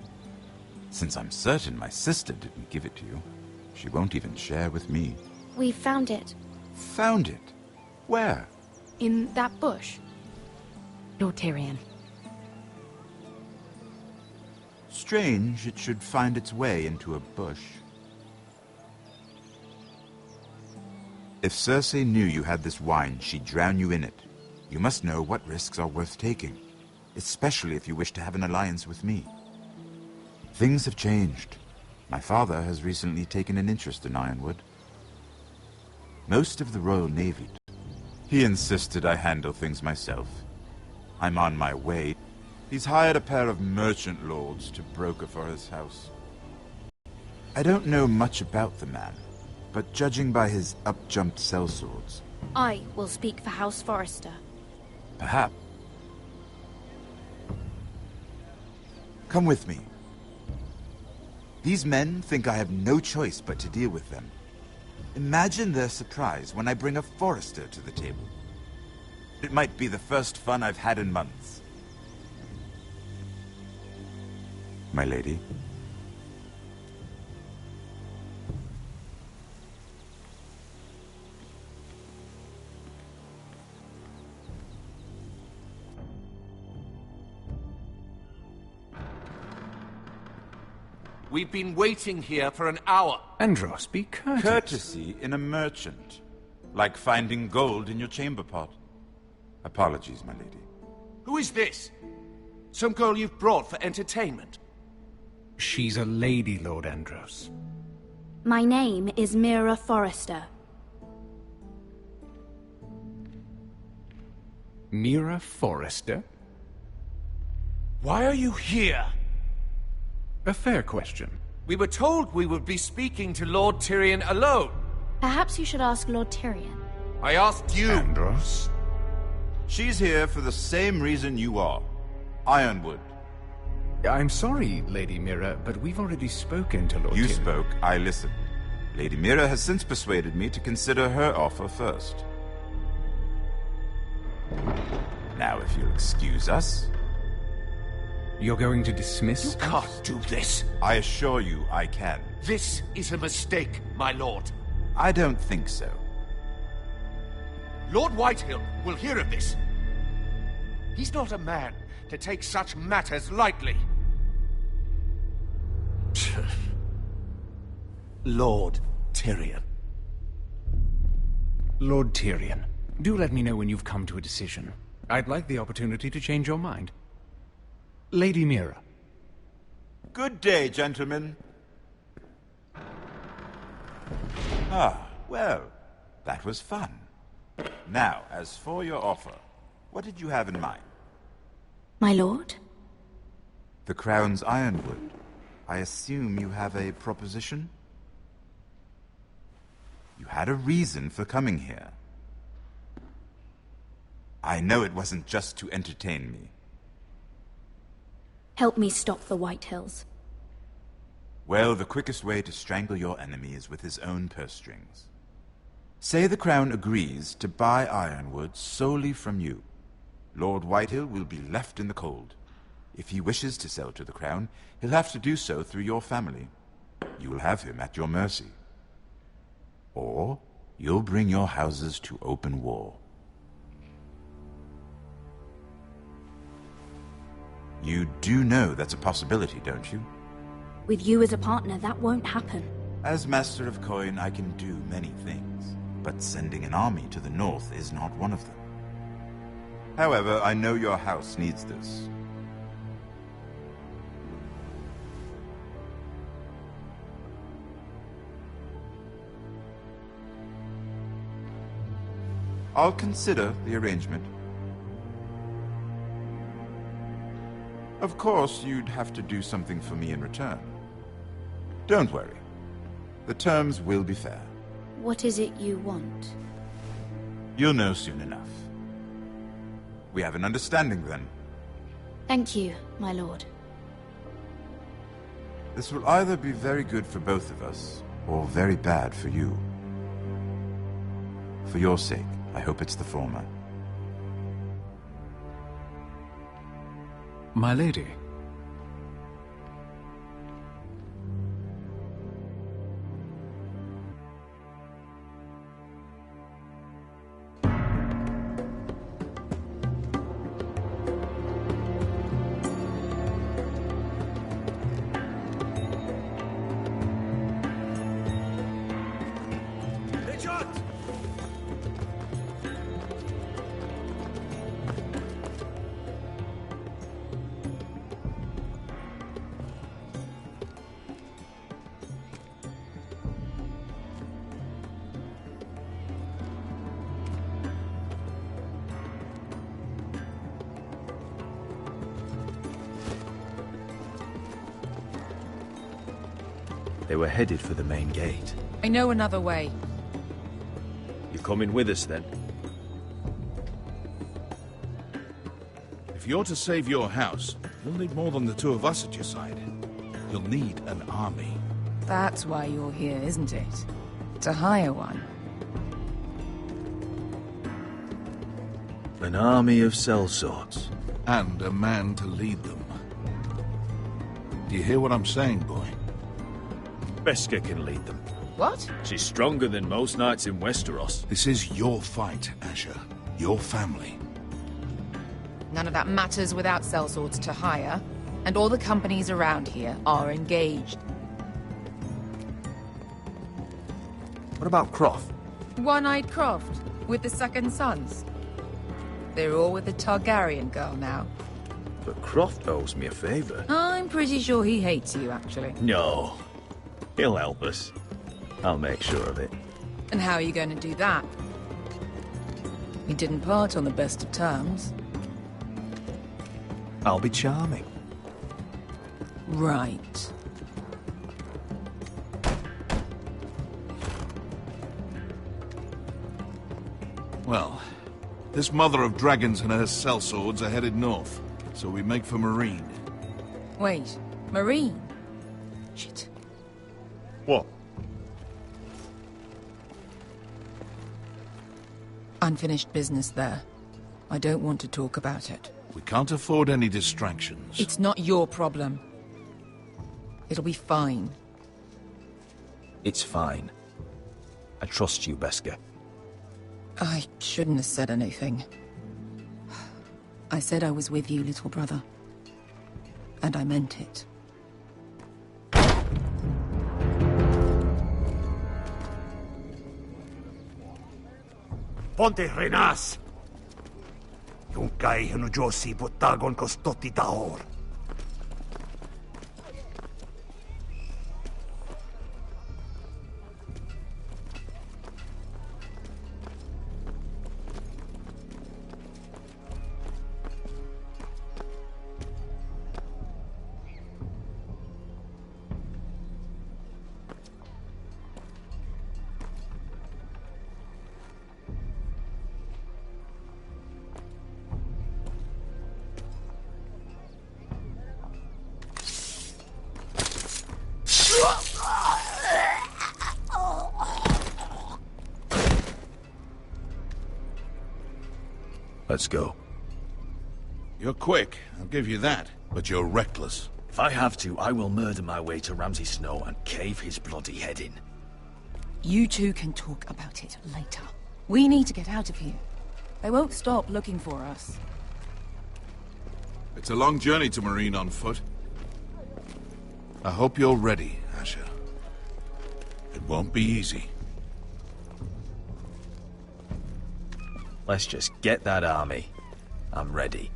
Since I'm certain my sister didn't give it to you, she won't even share with me. We found it. Found it? Where? In that bush. Lord Tyrion. Strange it should find its way into a bush. If Cersei knew you had this wine, she'd drown you in it. You must know what risks are worth taking, especially if you wish to have an alliance with me. Things have changed. My father has recently taken an interest in Ironwood. Most of the Royal Navy. He insisted I handle things myself. I'm on my way. He's hired a pair of merchant lords to broker for his house. I don't know much about the man, but judging by his up-jumped sellswords... I will speak for House Forrester. Perhaps. Come with me. These men think I have no choice but to deal with them. Imagine their surprise when I bring a Forrester to the table. It might be the first fun I've had in months. My lady. We've been waiting here for an hour. Andros, be courteous. Courtesy in a merchant. Like finding gold in your chamber pot. Apologies, my lady. Who is this? Some girl you've brought for entertainment? She's a lady, Lord Andros. My name is Mira Forrester. Mira Forrester? Why are you here? A fair question. We were told we would be speaking to Lord Tyrion alone. Perhaps you should ask Lord Tyrion. I asked you. Andros? She's here for the same reason you are. Ironwood. I'm sorry, Lady Mira, but we've already spoken to Lord Tyrion. You spoke, I listened. Lady Mira has since persuaded me to consider her offer first. Now, if you'll excuse us... You're going to dismiss... You can't do this. I assure you I can. This is a mistake, my lord. I don't think so. Lord Whitehill will hear of this. He's not a man to take such matters lightly. Lord Tyrion. Lord Tyrion, do let me know when you've come to a decision. I'd like the opportunity to change your mind. Lady Mira, Good day, gentlemen. Ah, well, that was fun. Now, as for your offer, what did you have in mind? My lord? The Crown's Ironwood. I assume you have a proposition? You had a reason for coming here. I know it wasn't just to entertain me. Help me stop the White Hills. Well, the quickest way to strangle your enemy is with his own purse strings. Say the Crown agrees to buy Ironwood solely from you. Lord Whitehill will be left in the cold. If he wishes to sell to the Crown, he'll have to do so through your family. You will have him at your mercy. Or you'll bring your houses to open war. You do know that's a possibility, don't you? With you as a partner, that won't happen. As Master of Coin, I can do many things, but sending an army to the north is not one of them. However, I know your house needs this. I'll consider the arrangement. Of course, you'd have to do something for me in return. Don't worry. The terms will be fair. What is it you want? You'll know soon enough. We have an understanding, then. Thank you, my lord. This will either be very good for both of us, or very bad for you. For your sake, I hope it's the former. My lady. They were headed for the main gate. I know another way. You coming with us, then? If you're to save your house, you'll need more than the two of us at your side. You'll need an army. That's why you're here, isn't it? To hire one. An army of sellswords. And a man to lead them. Do you hear what I'm saying, boy? Beskha can lead them. What? She's stronger than most knights in Westeros. This is your fight, Asher. Your family. None of that matters without sellswords to hire, and all the companies around here are engaged. What about Croft? One-Eyed Croft, with the Second Sons. They're all with the Targaryen girl now. But Croft owes me a favor. I'm pretty sure he hates you, actually. No. He'll help us. I'll make sure of it. And how are you going to do that? We didn't part on the best of terms. I'll be charming. Right. Well, this mother of dragons and her sellswords are headed north, so we make for Marine. Wait, Marine? Shit. What? Unfinished business there. I don't want to talk about it. We can't afford any distractions. It's not your problem. It'll be fine. It's fine. I trust you, Beskha. I shouldn't have said anything. I said I was with you, little brother. And I meant it. Ponte Renas! Yung kay Josi Butagon Kostoti Taor. Let's go. You're quick, I'll give you that, but you're reckless. If I have to, I will murder my way to Ramsay Snow and cave his bloody head in. You two can talk about it later. We need to get out of here. They won't stop looking for us. It's a long journey to Marine on foot. I hope you're ready, Asher. It won't be easy. Let's just get that army. I'm ready.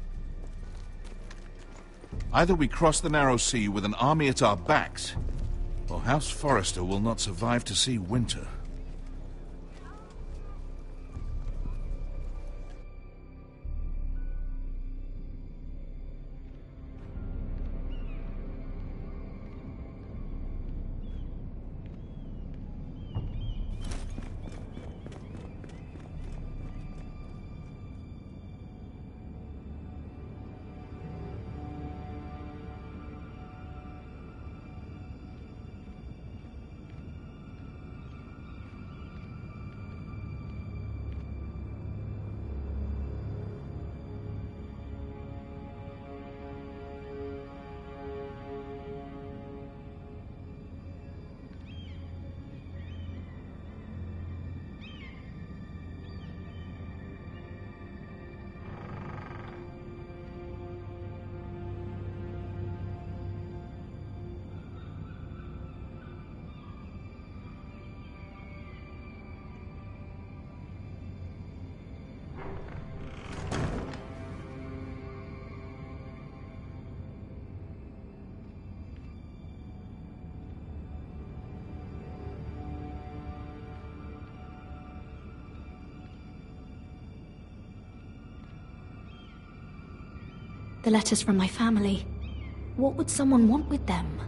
Either we cross the narrow sea with an army at our backs, or House Forrester will not survive to see winter. The letters from my family. What would someone want with them?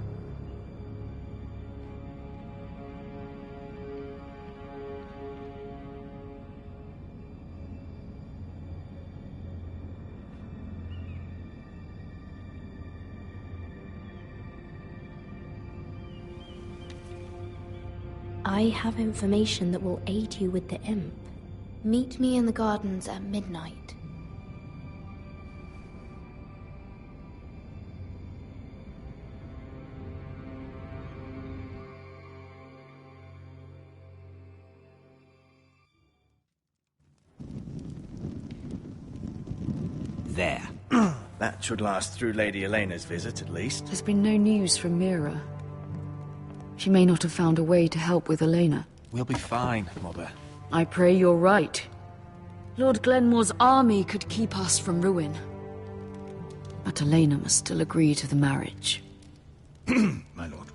I have information that will aid you with the imp. Meet me in the gardens at midnight. There. That should last through Lady Elena's visit, at least. There's been no news from Mira. She may not have found a way to help with Elena. We'll be fine, Mother. I pray you're right. Lord Glenmore's army could keep us from ruin. But Elena must still agree to the marriage. My lord,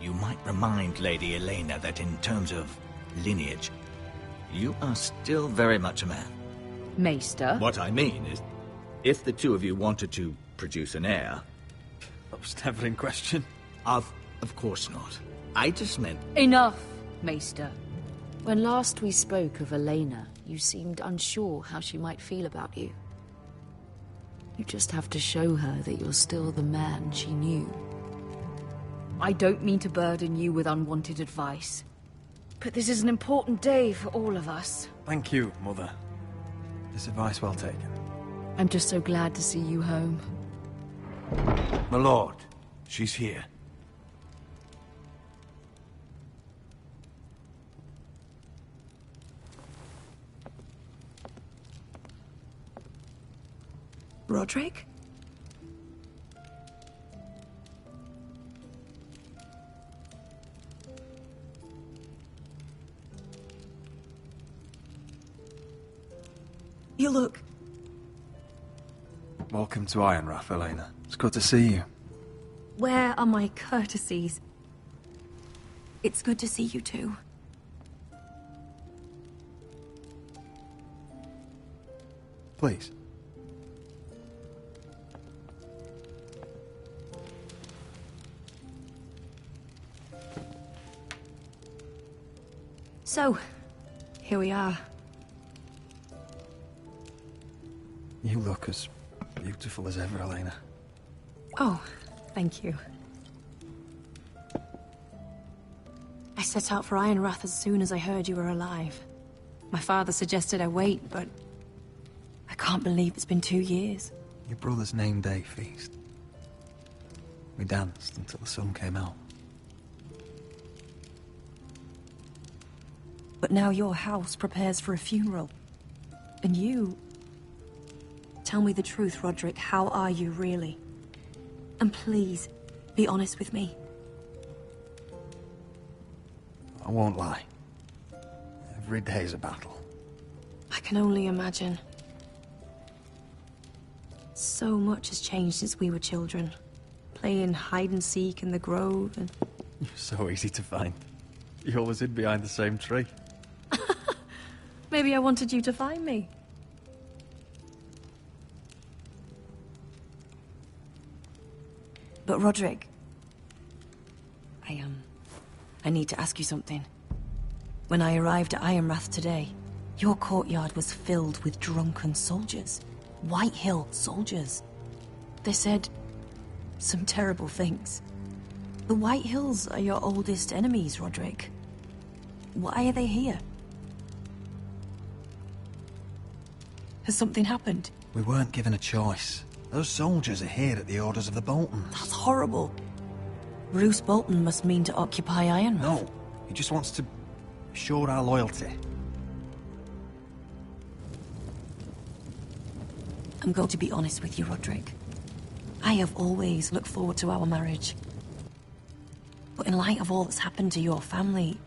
you might remind Lady Elena that in terms of lineage, you are still very much a man. Maester? What I mean is, if the two of you wanted to produce an heir... That was never in question. Of course not. I just meant... Enough, Maester. When last we spoke of Elena, you seemed unsure how she might feel about you. You just have to show her that you're still the man she knew. I don't mean to burden you with unwanted advice, but this is an important day for all of us. Thank you, Mother. This advice well taken. I'm just so glad to see you home. My lord, she's here. Roderick? You look... Welcome to Ironrath, Elena. It's good to see you. Where are my courtesies? It's good to see you too. Please. So, here we are. You look as beautiful as ever, Elena. Oh, thank you. I set out for Ironrath as soon as I heard you were alive. My father suggested I wait, but I can't believe it's been 2 years. Your brother's name day feast. We danced until the sun came out. But now your house prepares for a funeral. And you... Tell me the truth, Roderick. How are you, really? And please, be honest with me. I won't lie. Every day's a battle. I can only imagine. So much has changed since we were children. Playing hide-and-seek in the grove and... You're so easy to find. You always hid behind the same tree. Maybe I wanted you to find me. But Roderick... I need to ask you something. When I arrived at Ironrath today, your courtyard was filled with drunken soldiers. Whitehill soldiers. They said some terrible things. The Whitehills are your oldest enemies, Roderick. Why are they here? Has something happened? We weren't given a choice. Those soldiers are here at the orders of the Boltons. That's horrible. Roose Bolton must mean to occupy Ironrath. No, he just wants to assure our loyalty. I'm going to be honest with you, Roderick. I have always looked forward to our marriage. But in light of all that's happened to your family...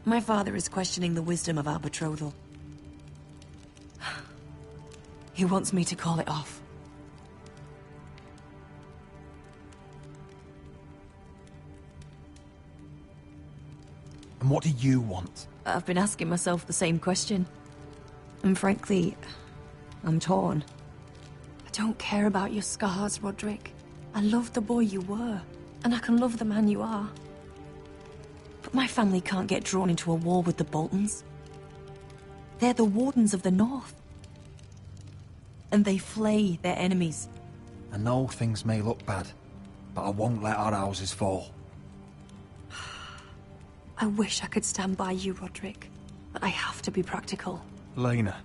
My father is questioning the wisdom of our betrothal. He wants me to call it off. And what do you want? I've been asking myself the same question. And frankly, I'm torn. I don't care about your scars, Roderick. I love the boy you were, and I can love the man you are. But my family can't get drawn into a war with the Boltons. They're the Wardens of the North. And they flay their enemies. I know things may look bad, but I won't let our houses fall. I wish I could stand by you, Roderick, but I have to be practical. Lena.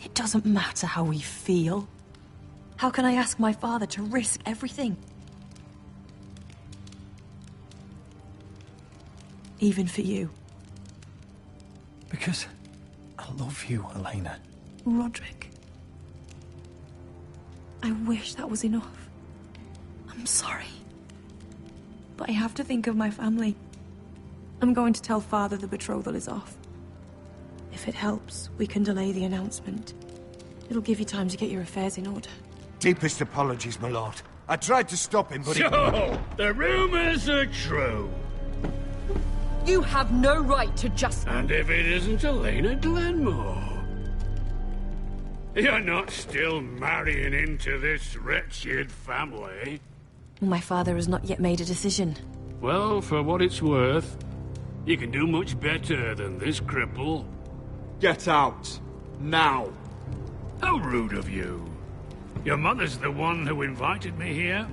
It doesn't matter how we feel. How can I ask my father to risk everything? Even for you. Because I love you, Elena. Roderick. I wish that was enough. I'm sorry. But I have to think of my family. I'm going to tell Father the betrothal is off. If it helps, we can delay the announcement. It'll give you time to get your affairs in order. Deepest apologies, my lord. I tried to stop him, but So, the rumors are true. You have no right to just... And if it isn't Elena Glenmore? You're not still marrying into this wretched family? My father has not yet made a decision. Well, for what it's worth, you can do much better than this cripple. Get out. Now. How rude of you. Your mother's the one who invited me here?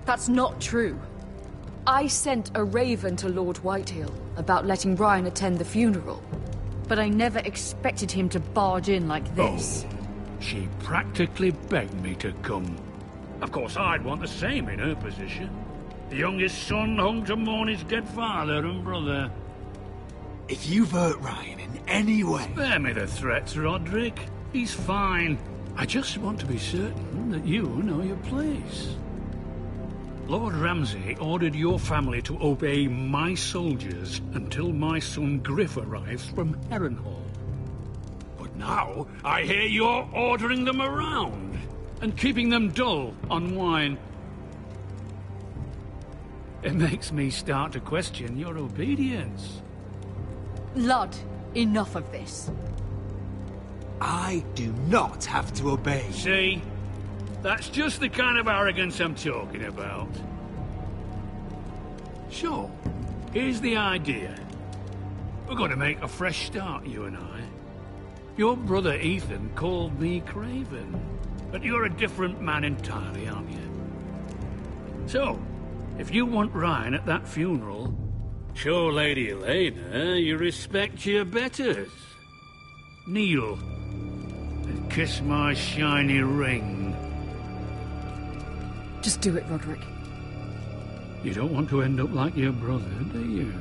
That's not true. I sent a raven to Lord Whitehill about letting Ryan attend the funeral. But I never expected him to barge in like this. Oh, she practically begged me to come. Of course, I'd want the same in her position. The youngest son home to mourn his dead father and brother. If you've hurt Ryan in any way... Spare me the threats, Roderick. He's fine. I just want to be certain that you know your place. Lord Ramsay ordered your family to obey my soldiers until my son Griff arrives from Harrenhal. But now, I hear you're ordering them around and keeping them dull on wine. It makes me start to question your obedience. Lud, enough of this. I do not have to obey. See? That's just the kind of arrogance I'm talking about. So, here's the idea. We're going to make a fresh start, you and I. Your brother Ethan called me Craven, but you're a different man entirely, aren't you? So, if you want Ryan at that funeral, Show Lady Elena you respect your betters. Kneel and kiss my shiny ring. Just do it, Roderick. You don't want to end up like your brother, do you?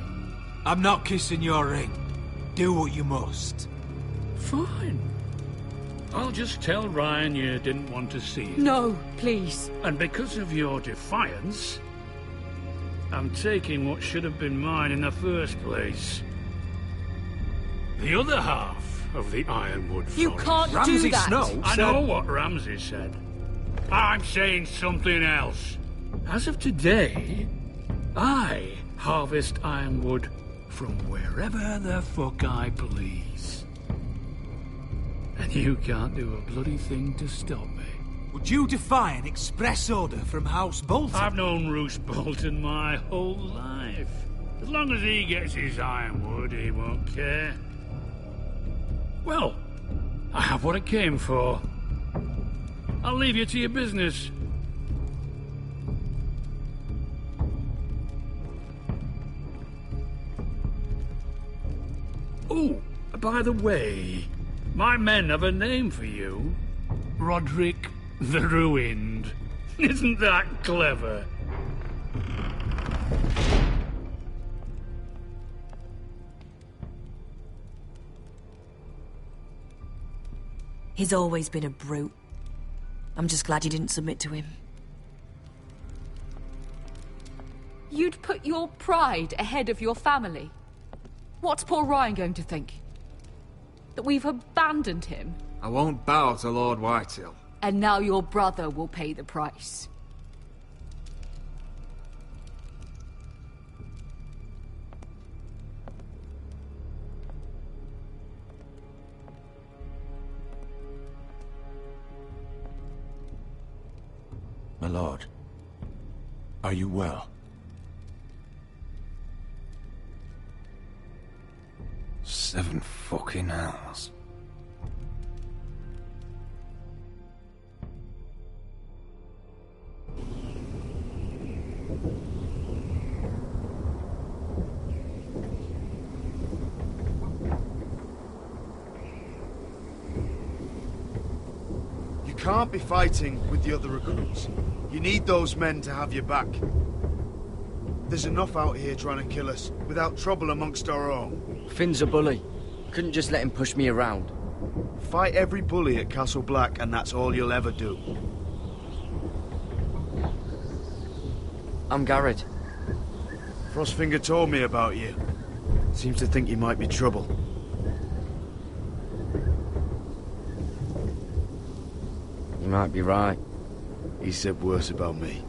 I'm not kissing your ring. Do what you must. Fine. I'll just tell Ryan you didn't want to see it. No, please. And because of your defiance, I'm taking what should have been mine in the first place. The other half of the Ironwood Forest. You can't do that! Snow I know what Ramsay said. I'm saying something else. As of today, I harvest Ironwood from wherever the fuck I please. And you can't do a bloody thing to stop me. Would you defy an express order from House Bolton? I've known Roose Bolton my whole life. As long as he gets his Ironwood, he won't care. Well, I have what I came for. I'll leave you to your business. Oh, by the way, my men have a name for you. Roderick the Ruined. Isn't that clever? He's always been a brute. I'm just glad you didn't submit to him. You'd put your pride ahead of your family. What's poor Ryan going to think? That we've abandoned him? I won't bow to Lord Whitehill. And now your brother will pay the price. My lord, are you well? 7 fucking hours. You can't be fighting with the other recruits. You need those men to have your back. There's enough out here trying to kill us, without trouble amongst our own. Finn's a bully. Couldn't just let him push me around. Fight every bully at Castle Black, and that's all you'll ever do. I'm Garrett. Frostfinger told me about you. Seems to think you might be trouble. You might be right. He said worse about me.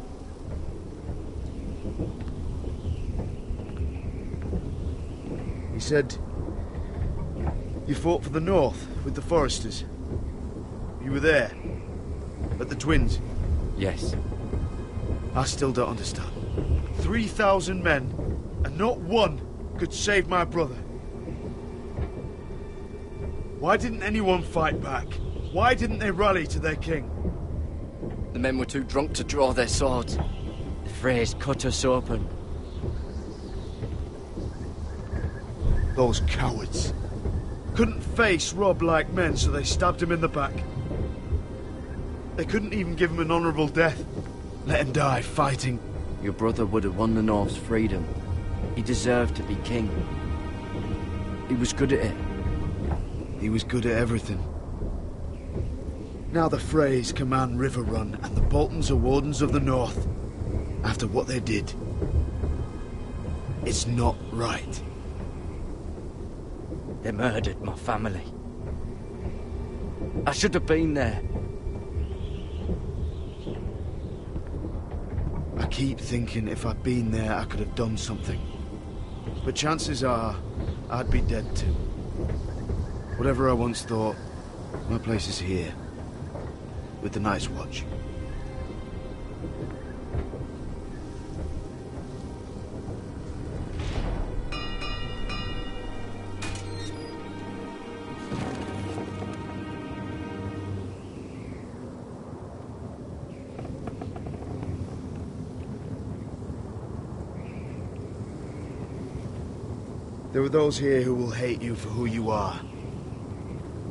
He said you fought for the North with the Foresters. You were there, at the Twins. Yes. I still don't understand. 3,000 men, and not one could save my brother. Why didn't anyone fight back? Why didn't they rally to their king? The men were too drunk to draw their swords. The Freys cut us open. Those cowards. Couldn't face Robb like men, so they stabbed him in the back. They couldn't even give him an honourable death. Let him die fighting. Your brother would have won the North's freedom. He deserved to be king. He was good at it. He was good at everything. Now the Freys command Riverrun, and the Boltons are Wardens of the North. After what they did. It's not right. They murdered my family. I should have been there. I keep thinking if I'd been there, I could have done something. But chances are, I'd be dead too. Whatever I once thought, my place is here. With the Night's Watch. There are those here who will hate you for who you are.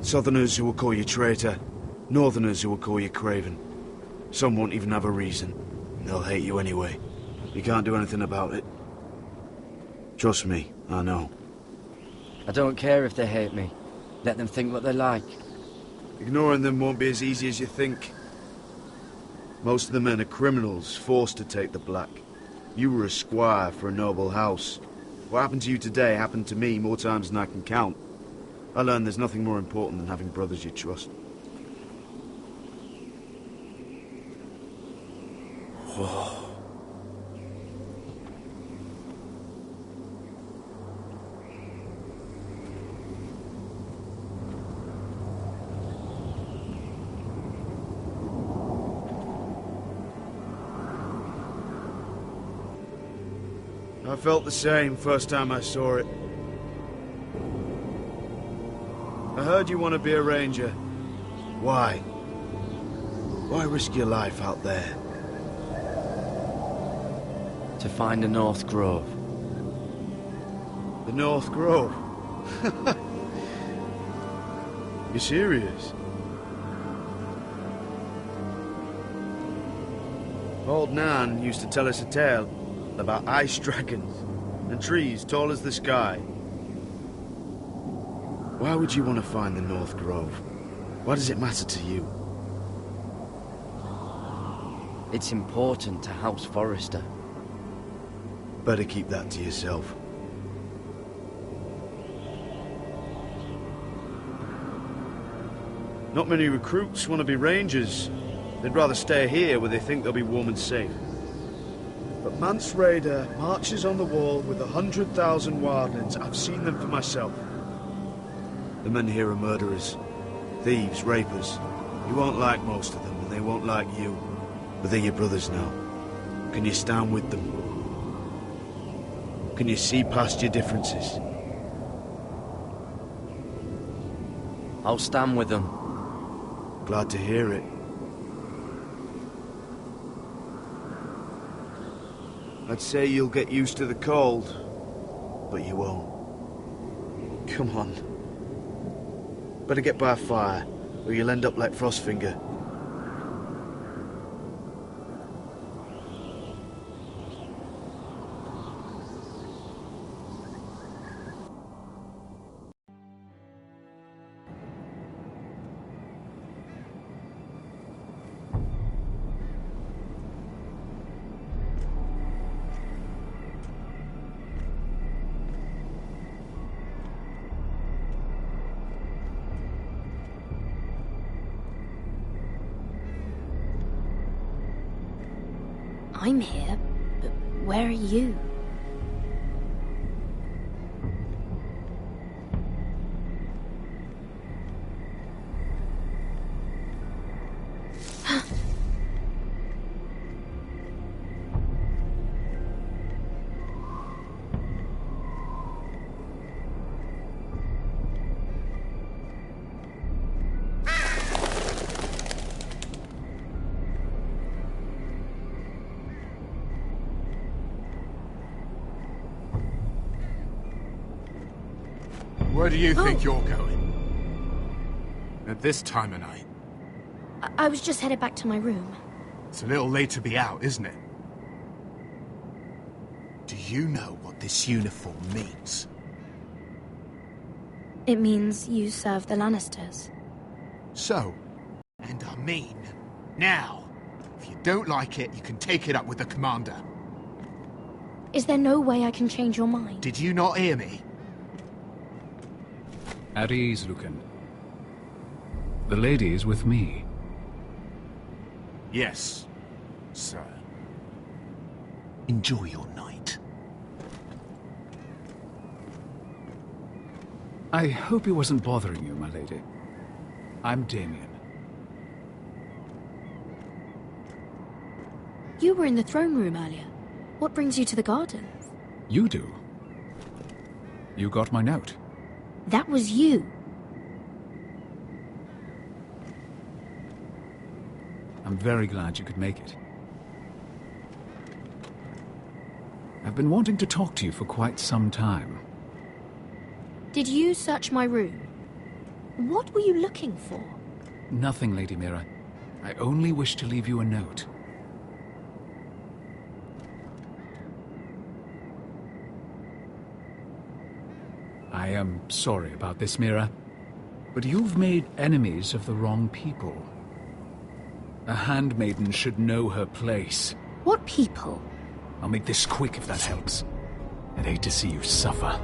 Southerners who will call you traitor. Northerners who will call you craven. Some won't even have a reason. They'll hate you anyway. You can't do anything about it. Trust me, I know. I don't care if they hate me. Let them think what they like. Ignoring them won't be as easy as you think. Most of the men are criminals, forced to take the black. You were a squire for a noble house. What happened to you today happened to me more times than I can count. I learned there's nothing more important than having brothers you trust. Whoa. I felt the same first time I saw it. I heard you want to be a ranger. Why? Why risk your life out there? To find the North Grove. The North Grove? You serious? Old Nan used to tell us a tale about ice dragons and trees tall as the sky. Why would you want to find the North Grove? Why does it matter to you? It's important to House Forrester. Better keep that to yourself. Not many recruits want to be rangers. They'd rather stay here where they think they'll be warm and safe. But Mance Rayder marches on the wall with 100,000 wildlings. I've seen them for myself. The men here are murderers, thieves, rapers. You won't like most of them, and they won't like you. But they're your brothers now. Can you stand with them? Can you see past your differences? I'll stand with them. Glad to hear it. I'd say you'll get used to the cold, but you won't. Come on. Better get by a fire, or you'll end up like Frostfinger. I'm here, but where are you? Where do you think you're going? At this time of night? I was just headed back to my room. It's a little late to be out, isn't it? Do you know what this uniform means? It means you serve the Lannisters. So, and I mean, now. If you don't like it, you can take it up with the commander. Is there no way I can change your mind? Did you not hear me? At ease, Lucan. The lady is with me. Yes, sir. Enjoy your night. I hope he wasn't bothering you, my lady. I'm Damien. You were in the throne room earlier. What brings you to the gardens? You do. You got my note. That was you. I'm very glad you could make it. I've been wanting to talk to you for quite some time. Did you search my room? What were you looking for? Nothing, Lady Mira. I only wish to leave you a note. I am sorry about this, Mira, but you've made enemies of the wrong people. A handmaiden should know her place. What people? I'll make this quick if that helps. I'd hate to see you suffer.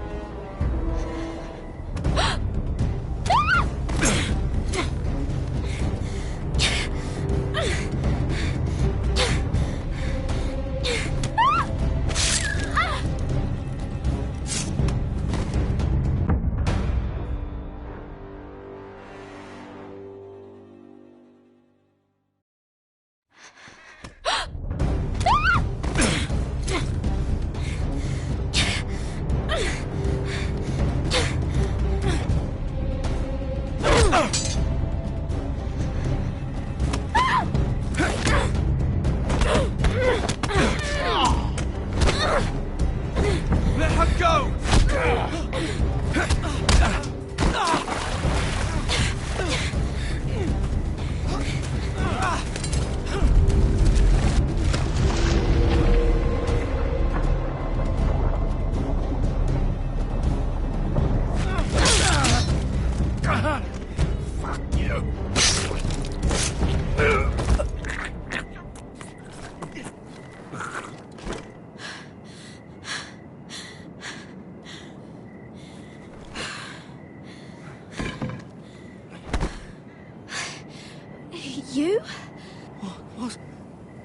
You?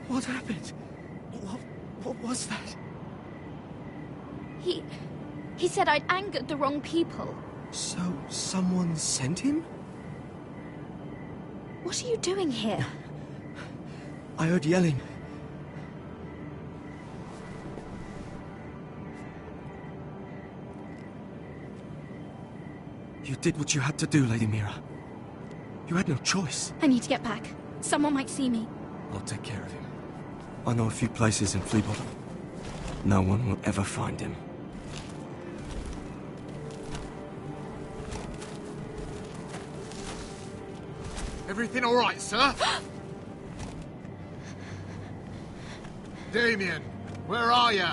What happened? What was that? He said I'd angered the wrong people. So, someone sent him? What are you doing here? I heard yelling. You did what you had to do, Lady Mira. You had no choice. I need to get back. Someone might see me. I'll take care of him. I know a few places in Fleabottom. No one will ever find him. Everything all right, sir? Damien, where are you?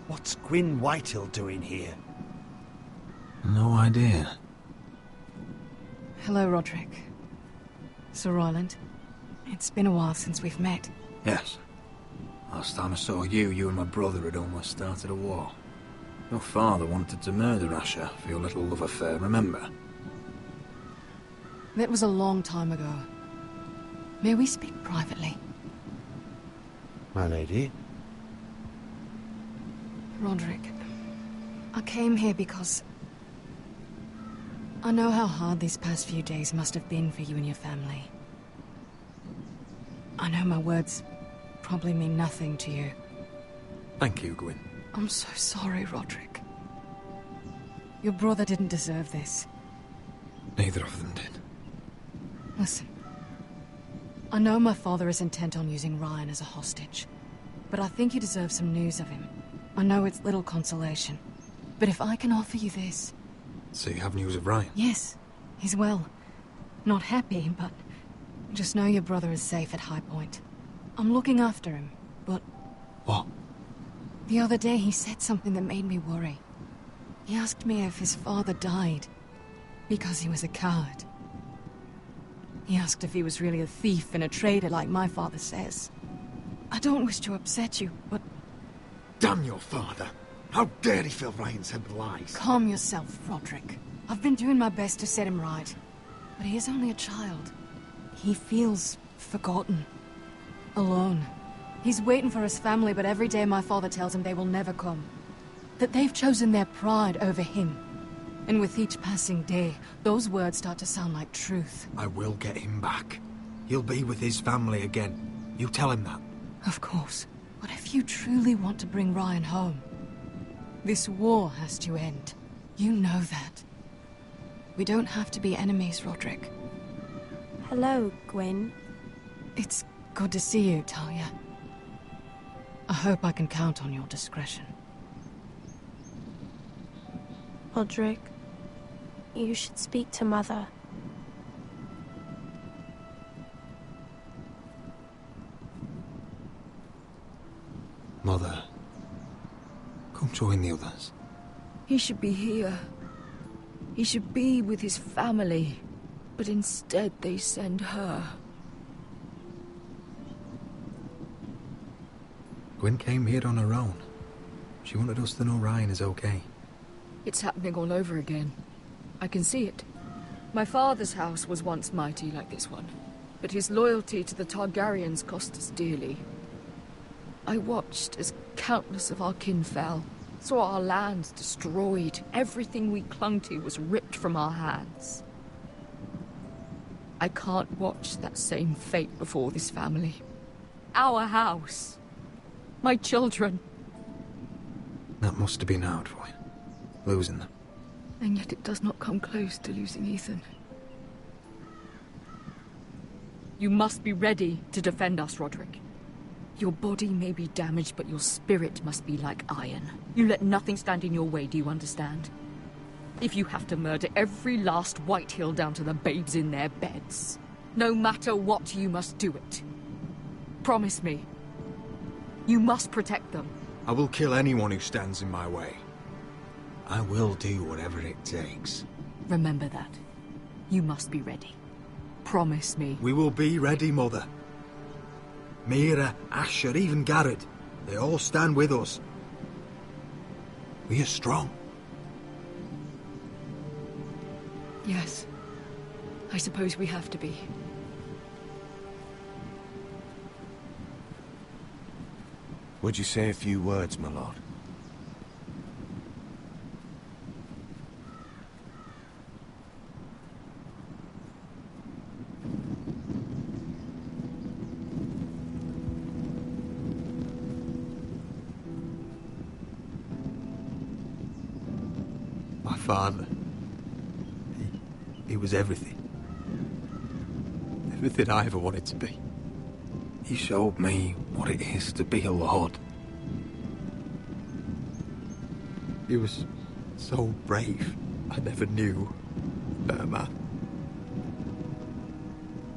What's Gwyn Whitehill doing here? No idea. Hello, Roderick. Sir Roland. It's been a while since we've met. Yes. Last time I saw you and my brother had almost started a war. Your father wanted to murder Asher for your little love affair, remember? That was a long time ago. May we speak privately? My lady? Roderick, I came here because I know how hard these past few days must have been for you and your family. I know my words probably mean nothing to you. Thank you, Gwyn. I'm so sorry, Roderick. Your brother didn't deserve this. Neither of them did. Listen. I know my father is intent on using Ryan as a hostage, but I think you deserve some news of him. I know it's little consolation, but if I can offer you this... So you have news of Ryan? Yes, he's well. Not happy, but just know your brother is safe at High Point. I'm looking after him, but... What? The other day he said something that made me worry. He asked me if his father died because he was a coward. He asked if he was really a thief and a traitor like my father says. I don't wish to upset you, but... Damn your father! How dare he fill Ryan's head with lies? Calm yourself, Roderick. I've been doing my best to set him right. But he is only a child. He feels forgotten. Alone. He's waiting for his family, but every day my father tells him they will never come. That they've chosen their pride over him. And with each passing day, those words start to sound like truth. I will get him back. He'll be with his family again. You tell him that. Of course. But if you truly want to bring Ryan home, this war has to end. You know that. We don't have to be enemies, Roderick. Hello, Gwyn. It's good to see you, Talia. I hope I can count on your discretion. Roderick, you should speak to Mother. Mother, come join the others. He should be here. He should be with his family. But instead they send her. Gwyn came here on her own. She wanted us to know Ryan is okay. It's happening all over again. I can see it. My father's house was once mighty like this one, but his loyalty to the Targaryens cost us dearly. I watched as countless of our kin fell, saw our lands destroyed, everything we clung to was ripped from our hands. I can't watch that same fate before this family. Our house. My children. That must have been hard for you, losing them. And yet it does not come close to losing Ethan. You must be ready to defend us, Roderick. Your body may be damaged, but your spirit must be like iron. You let nothing stand in your way, do you understand? If you have to murder every last Whitehill down to the babes in their beds, no matter what, you must do it. Promise me. You must protect them. I will kill anyone who stands in my way. I will do whatever it takes. Remember that. You must be ready. Promise me. We will be ready, Mother. Mira, Asher, even Garrett. They all stand with us. We are strong. Yes. I suppose we have to be. Would you say a few words, my lord? My father. He was everything. Everything I ever wanted to be. He showed me what it is to be a lord. He was so brave, I never knew a better man.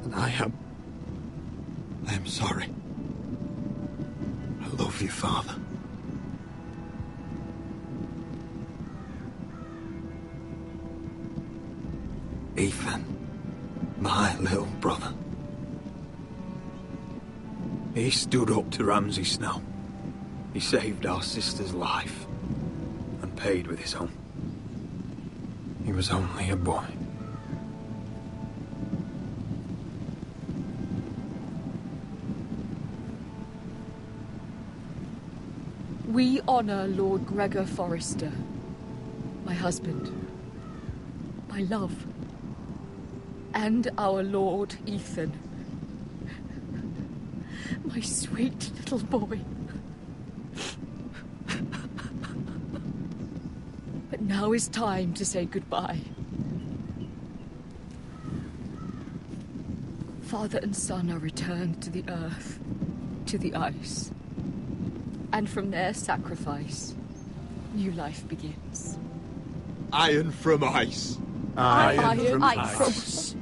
And I am sorry. I love you, Father. Ethan, my little brother. He stood up to Ramsay Snow. He saved our sister's life and paid with his own. He was only a boy. We honor Lord Gregor Forrester, my husband, my love, and our Lord Ethan, my sweet little boy. But now is time to say goodbye. Father and son are returned to the earth, to the ice. And from their sacrifice, new life begins. Iron from ice. Iron from ice.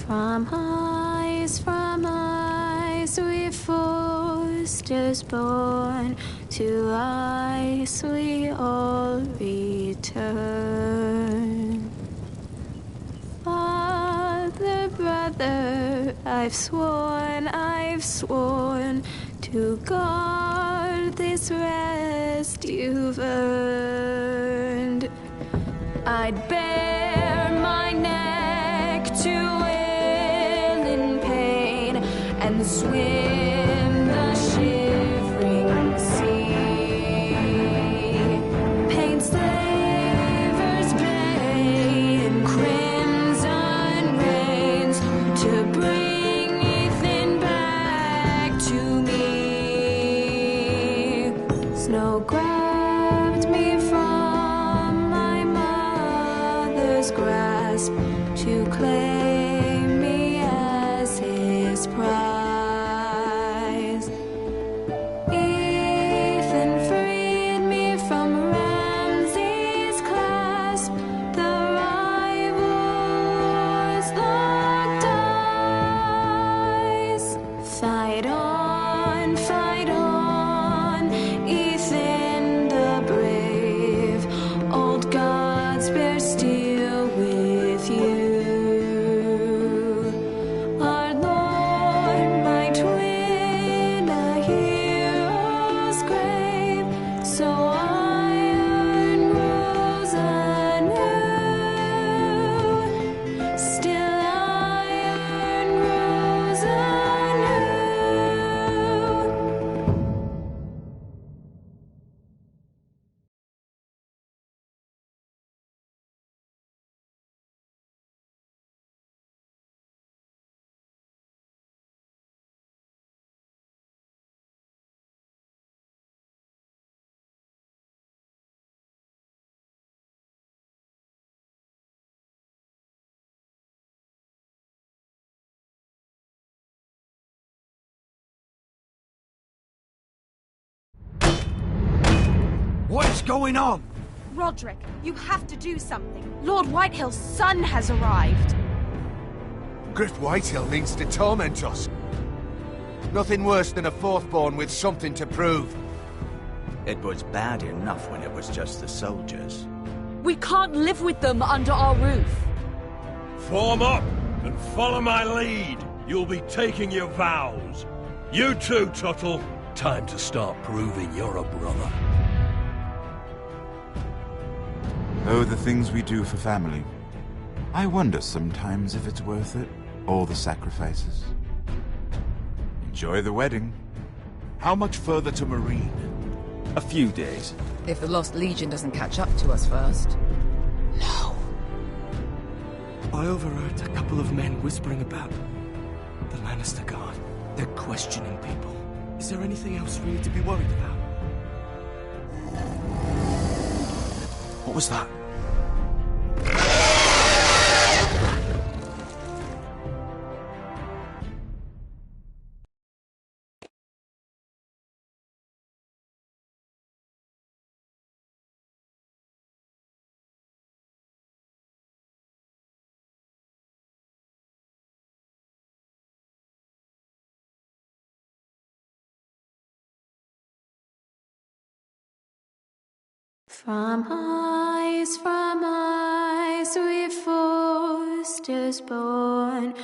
From ice we foresters born, to ice we all return. Father, brother, I've sworn to guard this rest you've earned. I'd bare my neck to and swim the shivering sea. Paint slavers bay in crimson rains to bring Ethan back to me. Snow grabbed me from my mother's grasp to claim me as his prize. Fight on, Ethan the brave. Old gods bear steel with you. Our Lord might win a hero's grave, so iron rose anew. Still iron rose anew. What is going on? Roderick, you have to do something. Lord Whitehill's son has arrived. Griff Whitehill needs to torment us. Nothing worse than a fourthborn with something to prove. It was bad enough when it was just the soldiers. We can't live with them under our roof. Form up and follow my lead. You'll be taking your vows. You too, Tuttle. Time to start proving you're a brother. Oh, the things we do for family. I wonder sometimes if it's worth it. All the sacrifices. Enjoy the wedding. How much further to Marine? A few days. If the Lost Legion doesn't catch up to us first. I overheard a couple of men whispering about the Lannister Guard. They're questioning people. Is there anything else really to be worried about? What was that? From ice we foresters born,